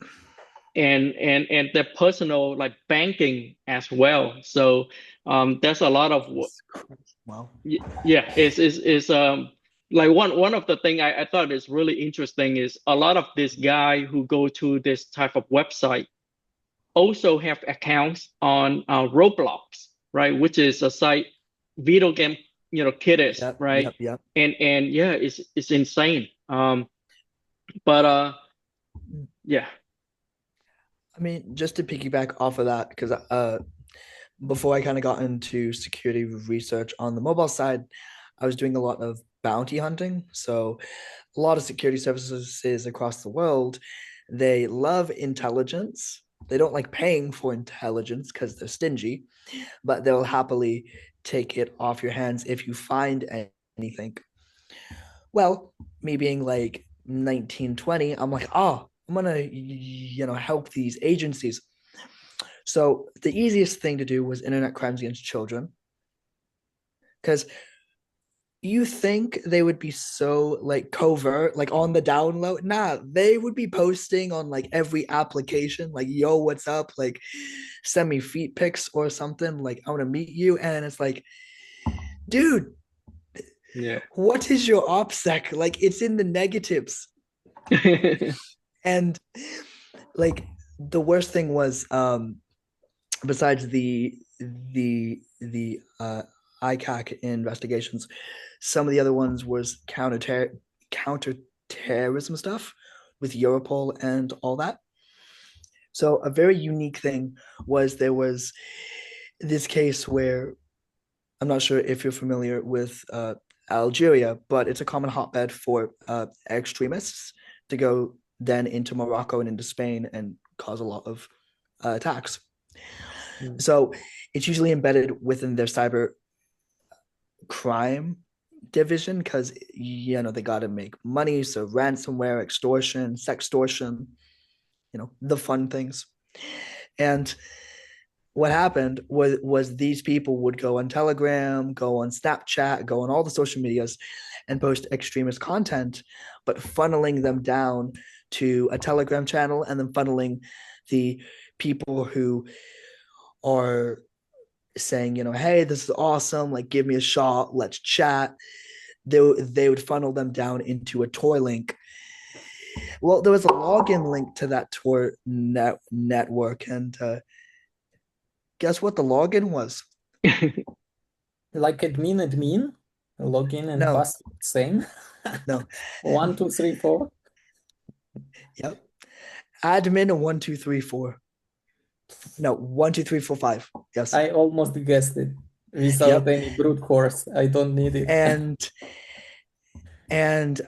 S3: and their personal like banking as well. So there's a lot of
S2: Wow.
S3: yeah, it's like one of the thing I thought is really interesting is a lot of this guy who go to this type of website also have accounts on Roblox, right? Which is a site video game, kiddies,
S2: Yep,
S3: right?
S2: yep, yep.
S3: And yeah, it's insane. But yeah.
S2: I mean, just to piggyback off of that, because before I kind of got into security research on the mobile side, I was doing a lot of bounty hunting. So a lot of security services across the world, they love intelligence. They don't like paying for intelligence because they're stingy, but they'll happily take it off your hands if you find anything. Well, me being like 19, 20, I'm like, oh, I'm gonna, help these agencies. So the easiest thing to do was internet crimes against children. Because you think they would be so like covert, like on the download? Nah, they would be posting on like every application, like, yo, what's up? Like, send me feet pics or something. Like, I want to meet you. And it's like, dude,
S3: Yeah.
S2: what is your OPSEC? Like, it's in the negatives. And like the worst thing was besides the ICAC investigations, some of the other ones was counterterrorism stuff with Europol and all that. So a very unique thing was there was this case where I'm not sure if you're familiar with Algeria, but it's a common hotbed for extremists to go then into Morocco and into Spain and cause a lot of attacks.
S3: Mm.
S2: So it's usually embedded within their cyber crime division because they got to make money. So ransomware, extortion, sextortion, the fun things. And what happened was these people would go on Telegram, go on Snapchat, go on all the social medias and post extremist content, but funneling them down to a Telegram channel and then funneling the people who are saying, hey, this is awesome, like give me a shot, let's chat. They would funnel them down into a Tor link. Well, there was a login link to that Tor network, and guess what the login was?
S1: Like admin, login and
S2: No,
S1: password same.
S2: no.
S1: 1, 2, 3, 4.
S2: Yep. Admin 1, 2, 3, 4. No, 1, 2, 3, 4, 5. Yes.
S1: I almost guessed it without
S2: Yep.
S1: any brute force. I don't need it.
S2: And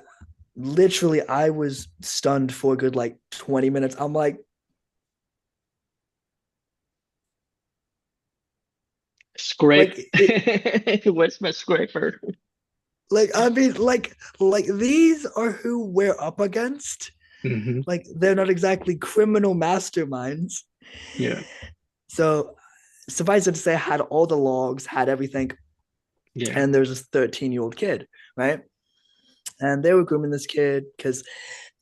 S2: literally I was stunned for a good like 20 minutes. I'm like,
S3: Scrape.
S2: it,
S3: Where's my scraper?
S2: like I mean like these are who we're up against.
S3: Hmm.
S2: Like they're not exactly criminal masterminds.
S3: Yeah.
S2: So suffice it to say, I had all the logs, had everything,
S3: Yeah.
S2: and there's this 13-year-old kid, right? And they were grooming this kid because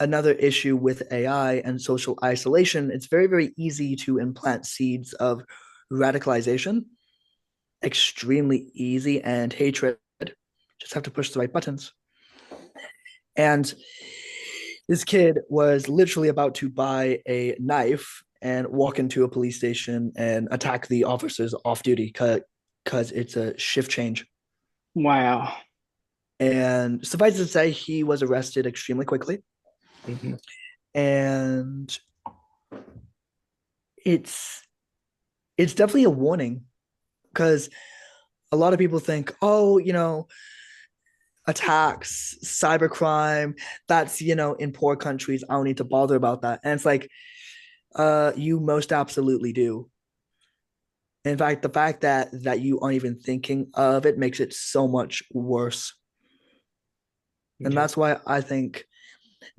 S2: another issue with AI and social isolation, it's very, very easy to implant seeds of radicalization, extremely easy, and hatred. Just have to push the right buttons. And this kid was literally about to buy a knife and walk into a police station and attack the officers off duty because it's a shift change.
S3: Wow.
S2: And suffice it to say, he was arrested extremely quickly.
S3: Hmm.
S2: And it's it's definitely a warning because a lot of people think, oh, attacks, cybercrime, that's, in poor countries. I don't need to bother about that. And it's like, you most absolutely do. In fact, the fact that you aren't even thinking of it makes it so much worse. And
S3: Yeah.
S2: that's why I think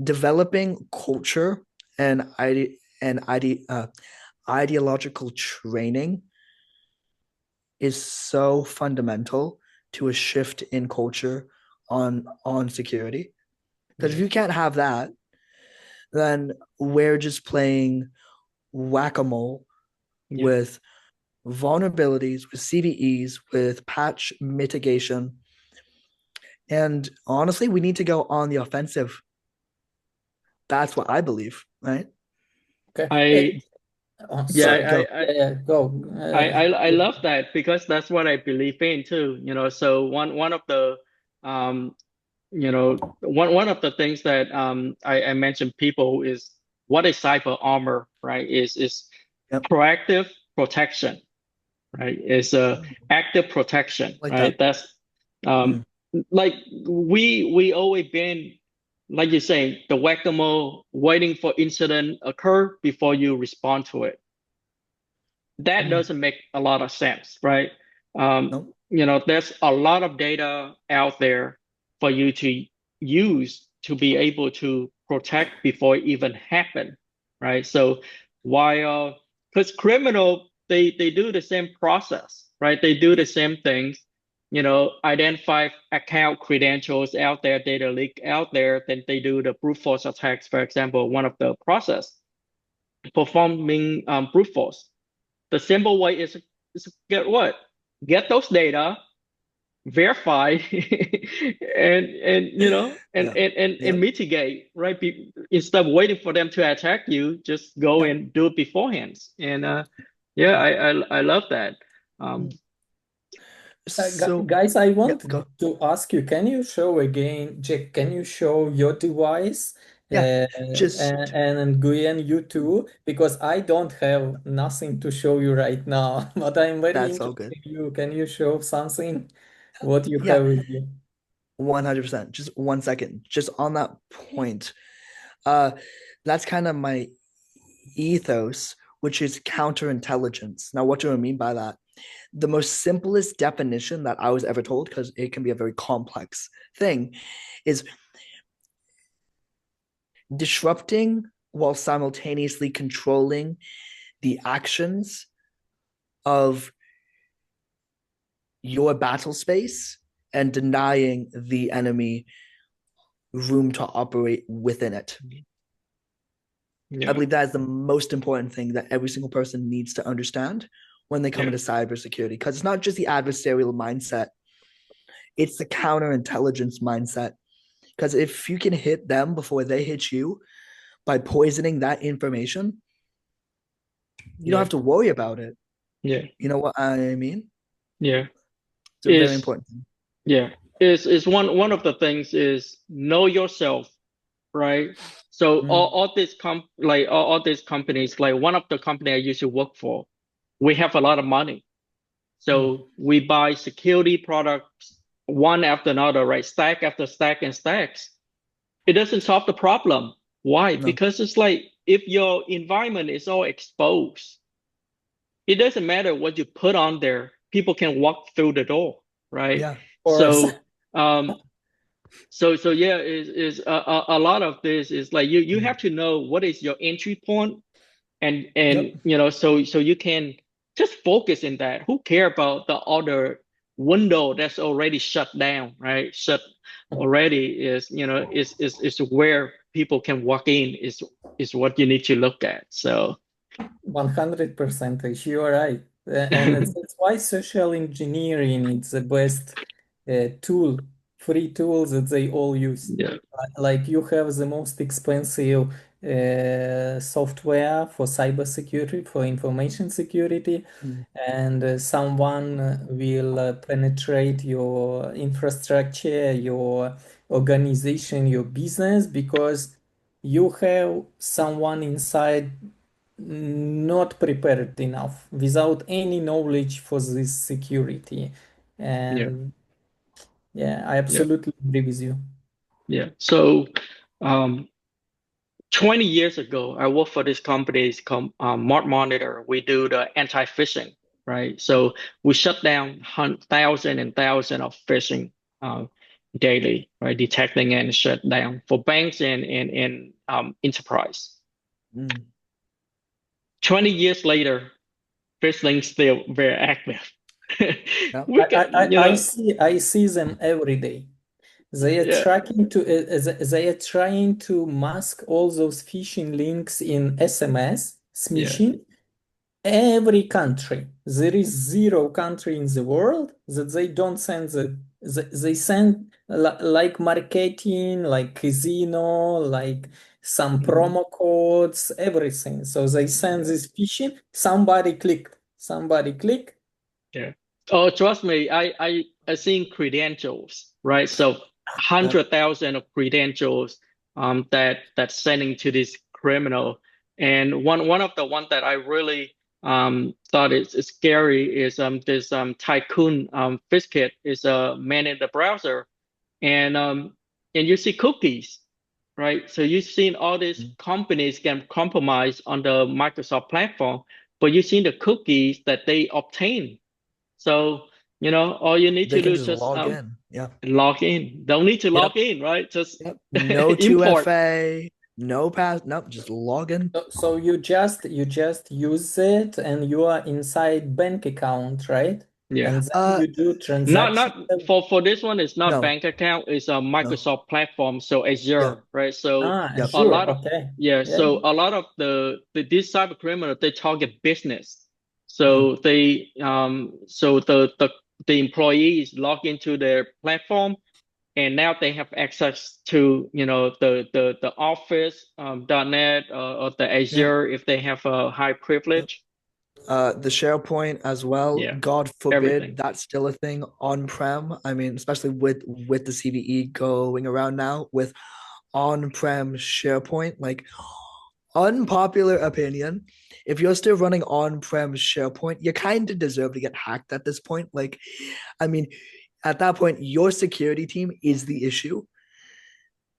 S2: developing culture and ideological training is so fundamental to a shift in culture on security. Because if
S3: Yeah.
S2: you can't have that, then we're just playing whack-a-mole
S3: Yeah.
S2: with vulnerabilities, with CVEs, with patch mitigation. And honestly, we need to go on the offensive. That's what I believe, right?
S1: Okay.
S3: I
S1: Oh,
S3: yeah,
S2: Sorry,
S1: sorry.
S2: go.
S1: Yeah, go.
S3: I love that because that's what I believe in too. So one of the um one of the things that I mentioned people is what is cyber armor, right? Is
S2: Yep.
S3: proactive protection, right? It's a active protection,
S2: Like
S3: right?
S2: that.
S3: That's um
S2: Mm.
S3: like we always been like you say the whack-a-mole waiting for incident occur before you respond to it. That
S2: Mm.
S3: doesn't make a lot of sense, right?
S2: No.
S3: There's a lot of data out there for you to use to be able to protect before it even happen, right? So while because criminal they do the same process, right? They do the same things, identify account credentials out there, data leak out there, then they do the brute force attacks, for example, one of the process performing brute force. The simple way is get what? Get those data, verify, and
S2: Yeah.
S3: and
S2: Yep.
S3: mitigate, right? Instead of waiting for them to attack you, just go
S2: Yep.
S3: and do it beforehand. And yeah,
S2: Yep.
S3: I love that. Um,
S2: So,
S1: Guys, I
S2: yeah,
S1: want
S2: go.
S1: to ask you, can you show again, Jack, can you show your device?
S2: Yeah,
S1: And Nguyen, you too, because I don't have nothing to show you right now, but I'm very
S2: that's all
S1: interested
S2: good.
S1: in you. Can you show something, what you
S2: Yeah,
S1: have with you?
S2: 100%. Just 1 second. Just on that point. Uh, that's kind of my ethos, which is counterintelligence. Now, what do I mean by that? The most simplest definition that I was ever told, because it can be a very complex thing, is disrupting while simultaneously controlling the actions of your battle space and denying the enemy room to operate within it. I
S3: yeah,
S2: believe that is the most important thing that every single person needs to understand when they come
S3: yeah,
S2: into cybersecurity, because it's not just the adversarial mindset, it's the counterintelligence mindset. Because if you can hit them before they hit you by poisoning that information, you don't
S3: yeah,
S2: have to worry about it.
S3: yeah,
S2: You know what I mean?
S3: yeah.
S2: It's a very
S3: Is
S2: important thing.
S3: Yeah, is one of the things is know yourself, right? So
S2: Mm,
S3: all this all these companies, like one of the company I used to work for, we have a lot of money.
S2: mm,
S3: So we buy security products one after another, right? Stack after stack and stacks. It doesn't solve the problem. Why?
S2: no.
S3: Because it's like if your environment is all exposed, it doesn't matter what you put on there, people can walk through the door, right?
S2: Yeah.
S1: Or
S3: So um so yeah, is a lot of this is like you
S2: Mm,
S3: have to know what is your entry point
S2: yep.
S3: and so you can just focus in that. Who care about the other window that's already shut down, right? Shut already is where people can walk in is what you need to look at. So
S1: 100%, you are right. And that's why social engineering is the best tool, free tools that they all use.
S3: yeah,
S1: Like you have the most expensive software for cybersecurity, for information security,
S2: Mm,
S1: and someone will penetrate your infrastructure, your organization, your business, because you have someone inside not prepared enough, without any knowledge for this security.
S3: yeah,
S1: And yeah, I
S3: yeah,
S1: absolutely agree with you.
S3: yeah. So um 20 years ago, I worked for this company, it's called Mart Monitor. We do the anti-phishing, right? So we shut down thousand and thousand of phishing uh, daily, right? Detecting and shut down for banks and enterprise.
S2: mm.
S3: 20 years later, phishing still very active.
S2: Yeah.
S3: We can,
S1: I see them every day. They are
S3: yeah,
S1: tracking to they are trying to mask all those phishing links in SMS,
S3: yeah,
S1: smishing, every country. There is zero country in the world that they don't send they send like marketing, like casino, like some
S2: Mhm.
S1: promo codes, everything. So they send
S2: Yeah.
S1: this phishing. Somebody click.
S3: Yeah. Oh, trust me, I seen credentials, right? So
S2: Yep.
S3: 100,000 of credentials that sending to this criminal. And one of the one that I really thought is scary is this tycoon Fizkit is a man in the browser and you see cookies, right? So you've seen all these
S2: Mhm.
S3: companies can compromise on the Microsoft platform, but you've seen the cookies that they obtain. So, all you need
S2: They
S3: to
S2: can
S3: do is
S2: just
S3: just
S2: log in. Yeah.
S3: log in. Don't need to
S2: Yep.
S3: log in, right? Just
S2: Yep. No
S3: import.
S2: 2FA, no pass. Nope. Just log in.
S1: So you just use it and you are inside bank account, right?
S3: Yeah.
S1: And then
S2: Uh,
S1: you do
S3: Not
S1: transaction.
S3: not for this one, it's not
S2: no,
S3: bank account, it's a
S2: no.
S3: Microsoft platform, so
S2: Yep.
S3: Azure, right? So
S2: Yep.
S3: a
S1: Azure.
S3: lot of
S1: Okay.
S3: yeah,
S1: Yeah.
S3: so a lot of these cyber criminals they target business.
S2: Mhm.
S3: So the employees log into their platform and now they have access to the Office .NET or the
S2: Yep.
S3: Azure if they have a high
S2: Yep.
S3: privilege.
S2: The SharePoint as well.
S3: Yeah,
S2: God forbid
S3: everything.
S2: that's still a thing on-prem. I mean, especially with the CVE going around now with on-prem SharePoint, like unpopular opinion. If you're still running on-prem SharePoint, you kind of deserve to get hacked at this point. Like, I mean, at that point, your security team is the issue,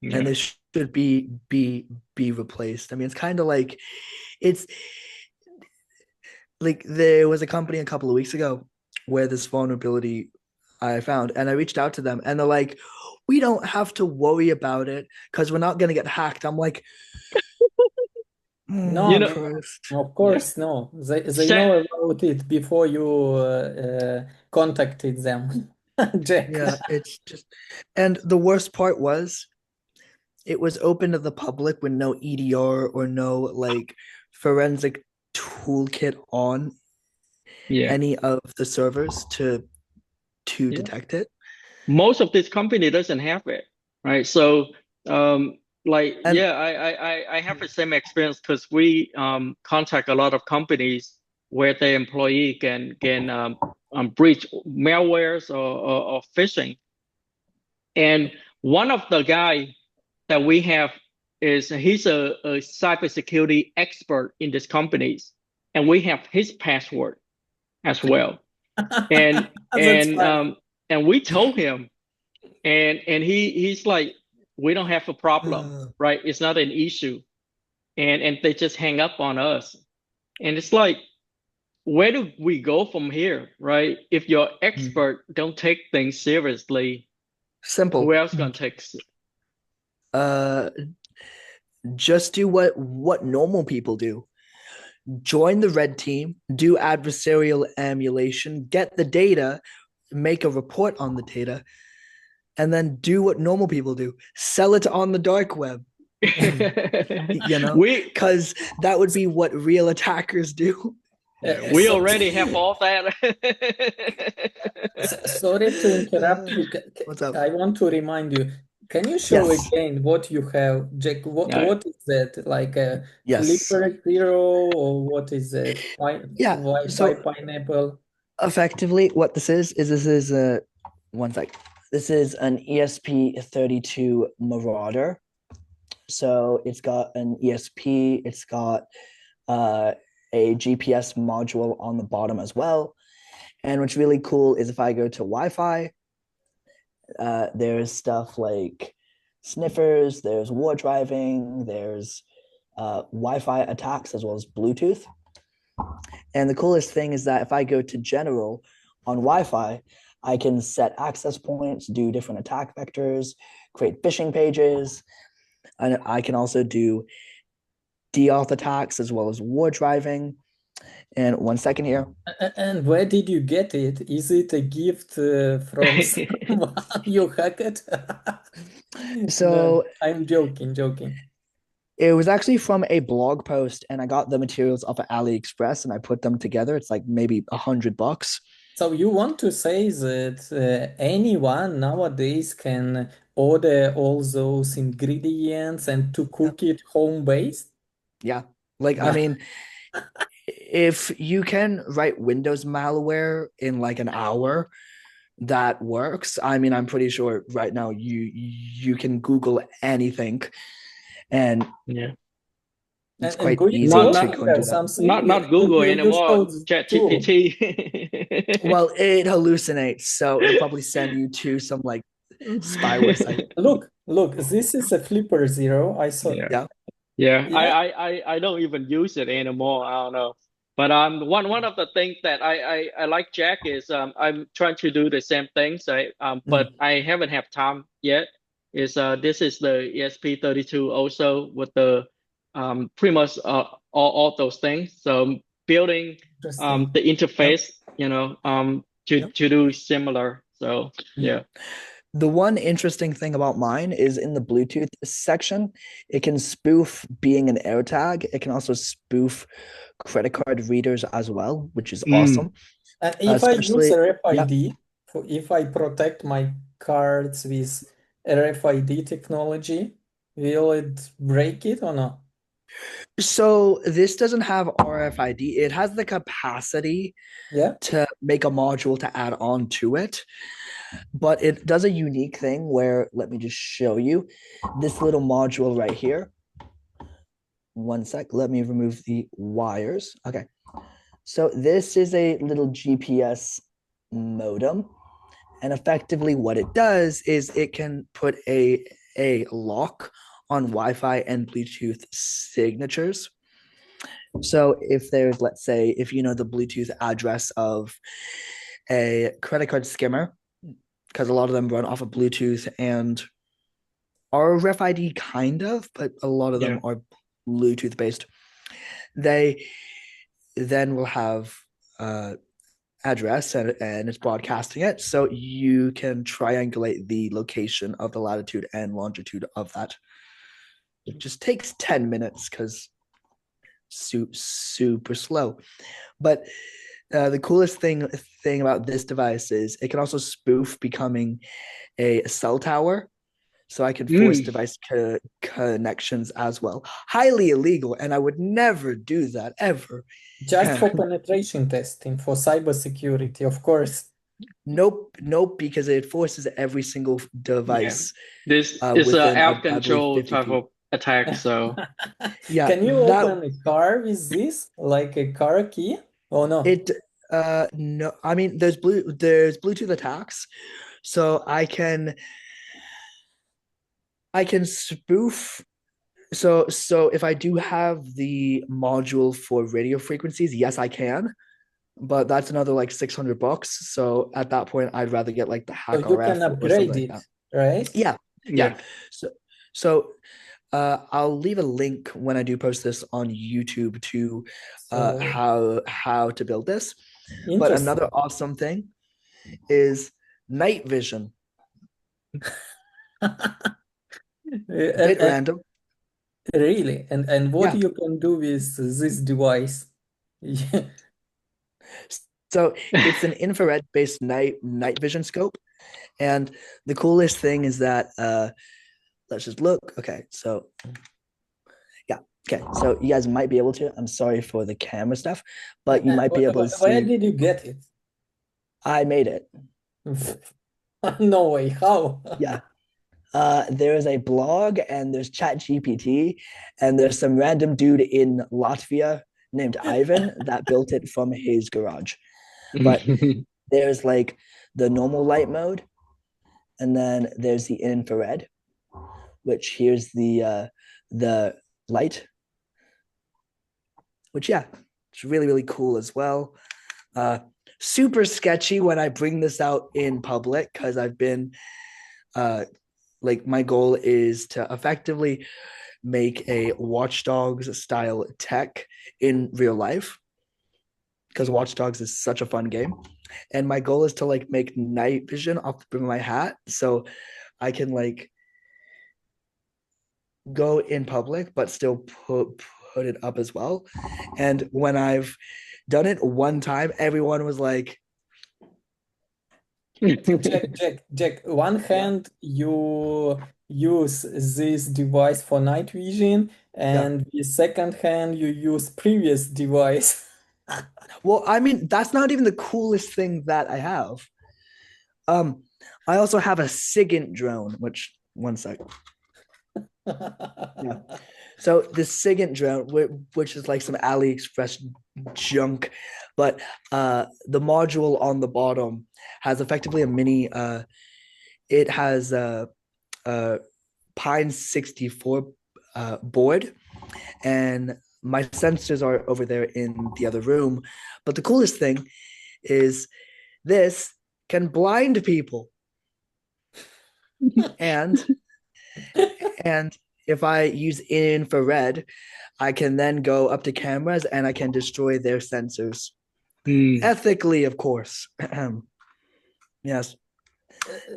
S2: and
S3: Yeah.
S2: they should be replaced. I mean, it's kind of like it's like there was a company a couple of weeks ago where this vulnerability I found, and I reached out to them, and they're like, "We don't have to worry about it because we're not gonna get hacked." I'm like,
S3: You
S1: No,
S2: oh
S3: know,
S1: no,
S2: Christ,
S1: no, of
S3: yeah.
S1: course, no. They
S3: Sa-
S1: know about it before you contacted them, Jack.
S2: yeah, it's just, and the worst part was it was open to the public with no EDR or no like forensic toolkit on
S3: yeah.
S2: any of the servers to
S3: Yeah.
S2: detect it.
S3: Most of this company doesn't have it, right? So,
S2: And
S3: yeah, I have the same experience because we contact a lot of companies where their employee can breach malwares or phishing. And one of the guy that we have is he's a cybersecurity expert in these companies, and we have his password as well. And
S1: That's
S3: and
S1: funny.
S3: um and we told him, and he's like, we don't have a problem,
S2: uh,
S3: right? It's not an issue, and they just hang up on us, and it's like, where do we go from here, right? If your expert don't take things seriously, who
S2: simple.
S3: else gonna take?
S2: Uh, just do what normal people do. Join the red team, do adversarial emulation, get the data, make a report on the data, and then do what normal people do. Sell it on the dark web. You know,
S3: we
S2: because that would be what real attackers do.
S3: yeah, we
S1: So,
S3: already have all that.
S1: sorry to interrupt you.
S2: What's up?
S1: I want to remind you. Can you show
S2: Yes.
S1: again what you have, Jack? What
S3: Yeah,
S1: what is that? Like a
S2: Yes.
S1: Clipper Zero or what is it?
S2: Yeah.
S1: Wi-Fi
S2: So
S1: pineapple?
S2: effectively, what this is a one sec. This is an ESP32 Marauder. So it's got an ESP. It's got uh, a GPS module on the bottom as well. And what's really cool is if I go to Wi-Fi, there's stuff like sniffers, there's war driving, there's Wi-Fi attacks as well as Bluetooth. And the coolest thing is that if I go to general on Wi-Fi, I can set access points, do different attack vectors, create phishing pages, and I can also do deauth attacks as well as war driving. And one second here.
S1: And where did you get it? Is it a gift from someone you hacked? No,
S2: So
S1: I'm joking.
S2: It was actually from a blog post, and I got the materials off of AliExpress, and I put them together. It's like maybe $100.
S1: So you want to say that anyone nowadays can order all those ingredients and to
S2: Yeah,
S1: cook it home based?
S2: yeah. Like I mean, if you can write Windows malware in like an hour, that works. I mean, I'm pretty sure right now you can Google anything, and
S3: Yeah.
S2: it's
S1: And
S2: quite
S1: Nguyen, you
S2: easy
S3: Not
S2: to
S1: also
S3: not
S2: go and
S1: have
S2: do that.
S1: something.
S3: not Google
S1: You
S3: anymore.
S1: showed too.
S3: ChatGPT.
S2: Well, it hallucinates, so it'll probably send you to some like spyware site.
S1: Look, this is a Flipper Zero. I saw.
S3: Yeah.
S2: Yeah.
S3: Yeah,
S1: Yeah,
S3: I don't even use it anymore. I don't know. But one of the things that I like Jack is I'm trying to do the same things. But
S2: Mm.
S3: I haven't have time yet. Is this is the ESP32 also with the pretty much all those things. So building
S1: interesting.
S3: the
S2: Yep.
S3: interface,
S2: Yep.
S3: to do similar. So yeah.
S2: The one interesting thing about mine is in the Bluetooth section, it can spoof being an AirTag. It can also spoof credit card readers as well, which is
S3: Mm,
S2: awesome.
S1: And if I use
S2: Especially, yeah.
S1: RFID, if I protect my cards with RFID technology, will it break it or not?
S2: So this doesn't have RFID. It has the capacity
S1: Yeah.
S2: to make a module to add on to it, but it does a unique thing where, let me just show you this little module right here. One sec, let me remove the wires. Okay. So this is a little GPS modem. And effectively what it does is it can put a lock on Wi-Fi and Bluetooth signatures. So if there's, let's say, if you know the Bluetooth address of a credit card skimmer, because a lot of them run off of Bluetooth and are RFID kind of, but a lot of them
S3: yeah.
S2: are Bluetooth based. They then will have address and it's broadcasting it. So you can triangulate the location of the latitude and longitude of that. It just takes 10 minutes because super slow. But the coolest thing about this device is it can also spoof becoming a cell tower. So I can force
S3: Mm.
S2: device connections as well. Highly illegal, and I would never do that ever.
S1: Just for penetration testing, for cybersecurity, of course.
S2: Nope, nope, because it forces every single
S3: Yeah,
S2: device
S3: this is a
S2: within,
S3: out
S2: I believe,
S3: control
S2: 50
S3: type
S2: feet.
S3: of attack. So
S2: Yeah,
S1: Can you
S2: that
S1: open a car with this, like a car key? Oh no.
S2: it. No, I mean, there's Bluetooth attacks, so I can spoof. So if I do have the module for radio frequencies, yes, I can. But that's another like $600. So at that point, I'd rather get like the
S1: So
S2: Hack
S1: you can
S2: RF or something
S1: upgrade
S2: like
S1: it,
S2: that.
S1: right?
S2: Yeah, yeah.
S3: yeah.
S2: So so I'll leave a link when I do post this on YouTube to
S1: So
S2: how to build this. But
S1: interesting.
S2: another awesome thing is night vision. Bit
S1: And
S2: random.
S1: really, and what
S2: Yeah.
S1: you can do with this device? Yeah.
S2: So it's an infrared based night vision scope. And the coolest thing is that let's just look. Okay, so yeah. Okay, so you guys might be able to. I'm sorry for the camera stuff, but you might be able to
S1: Where
S2: see.
S1: did you get it?
S2: I made it.
S1: No way. How?
S2: Yeah. There is a blog and there's Chat GPT and there's some random dude in Latvia named Ivan that built it from his garage. But there's like the normal light mode, and then there's the infrared, which here's the light, which yeah, it's really cool as well. Uh, Super sketchy when I bring this out in public because I've been like my goal is to effectively make a Watch Dogs style tech in real life because Watch Dogs is such a fun game. And my goal is to like make night vision off the brim of my hat so I can like go in public, but still put it up as well. And when I've done it one time, everyone was like,
S1: Jack, one
S2: yeah,
S1: hand you use this device for night vision,
S2: yeah.
S1: and the second hand you use previous device.
S2: Well, I mean, that's not even the coolest thing that I have. Um, I also have a SIGINT drone, which one sec. Yeah. So the SIGINT drone, which is like some AliExpress junk, but the module on the bottom has effectively a mini. It has a Pine 64 board, and my sensors are over there in the other room. But the coolest thing is this can blind people, and and if I use infrared, I can then go up to cameras and I can destroy their sensors.
S3: Hmm.
S2: Ethically, of course. Yes.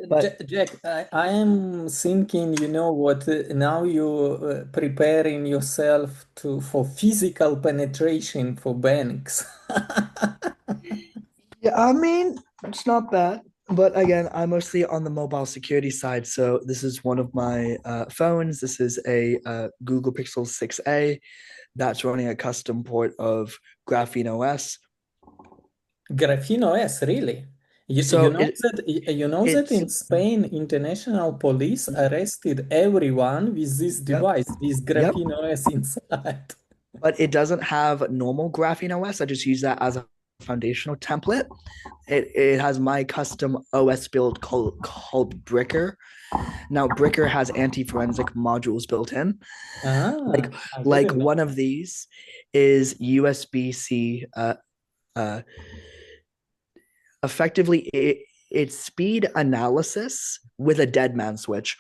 S2: But
S1: Jack, I am thinking, you know what, now you're preparing yourself to for physical penetration for banks.
S2: yeah, I mean, it's not bad. But again, I'm mostly on the mobile security side. So this is one of my phones. This is a Google Pixel 6a that's running a custom port of Graphene OS.
S1: Graphene OS, really? You
S2: So
S1: know that you know that
S2: it's
S1: in Spain, international police arrested everyone with this
S2: yep,
S1: device, with
S2: yep.
S1: Graphene OS inside.
S2: But it doesn't have normal Graphene OS. I just use that as a foundational template. It has my custom OS build called Bricker. Now Bricker has anti-forensic modules built in. Like
S1: Ah, I
S2: like
S1: didn't know
S2: one of
S1: that.
S2: these is USB-C uh effectively it's speed analysis with a dead man switch.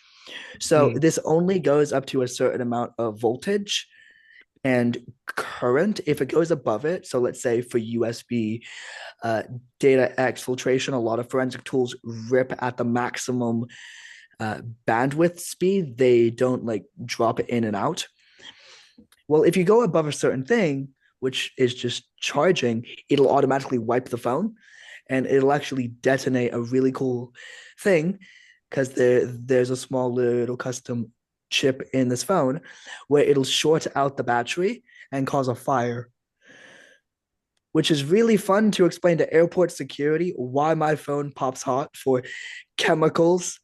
S2: So
S3: Hmm.
S2: this only goes up to a certain amount of voltage and current. If it goes above it, so let's say for USB data exfiltration, a lot of forensic tools rip at the maximum bandwidth speed. They don't like drop it in and out. Well, if you go above a certain thing, which is just charging, it'll automatically wipe the phone and it'll actually detonate a really cool thing because there's a small little custom chip in this phone where it'll short out the battery and cause a fire, which is really fun to explain to airport security why my phone pops hot for chemicals.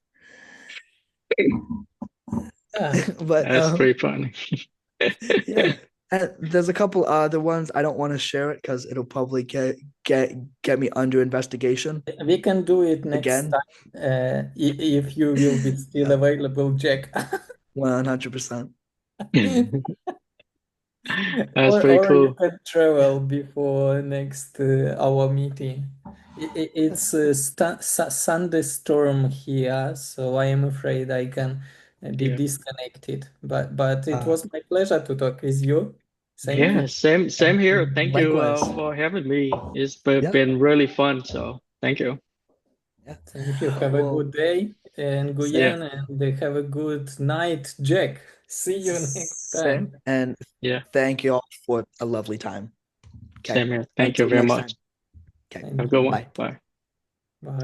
S1: Ah,
S2: but
S3: That's pretty funny.
S2: yeah, and there's a couple other ones I don't want to share it because it'll probably get get me under investigation
S1: we can do it next
S2: again.
S1: time if you will be still
S2: Yeah,
S1: available, Jack.
S2: 100%.
S3: That's pretty
S1: Or you
S3: cool.
S1: can travel before next our meeting. It's a thunderstorm here, so I am afraid I can be
S3: Yeah.
S1: disconnected. But it
S2: Uh,
S1: was my pleasure to talk with you. Thank
S3: Yeah,
S1: you.
S3: same here. Thank you
S2: Likewise.
S3: for having me. It's
S2: Yeah,
S3: been really fun, so thank you.
S2: yeah.
S1: Thank you. Have a
S2: Well,
S1: good day, and
S3: Yeah,
S1: Nguyen, and have a good night, Jack. See you next
S2: same.
S1: time.
S2: And
S3: yeah,
S2: thank you all for a lovely time. Okay.
S3: same here. Thank you
S2: Until
S3: very
S2: next
S3: much.
S2: time. Okay.
S3: Have a
S1: Thank
S3: good
S1: you.
S3: one.
S2: Bye.
S3: Bye.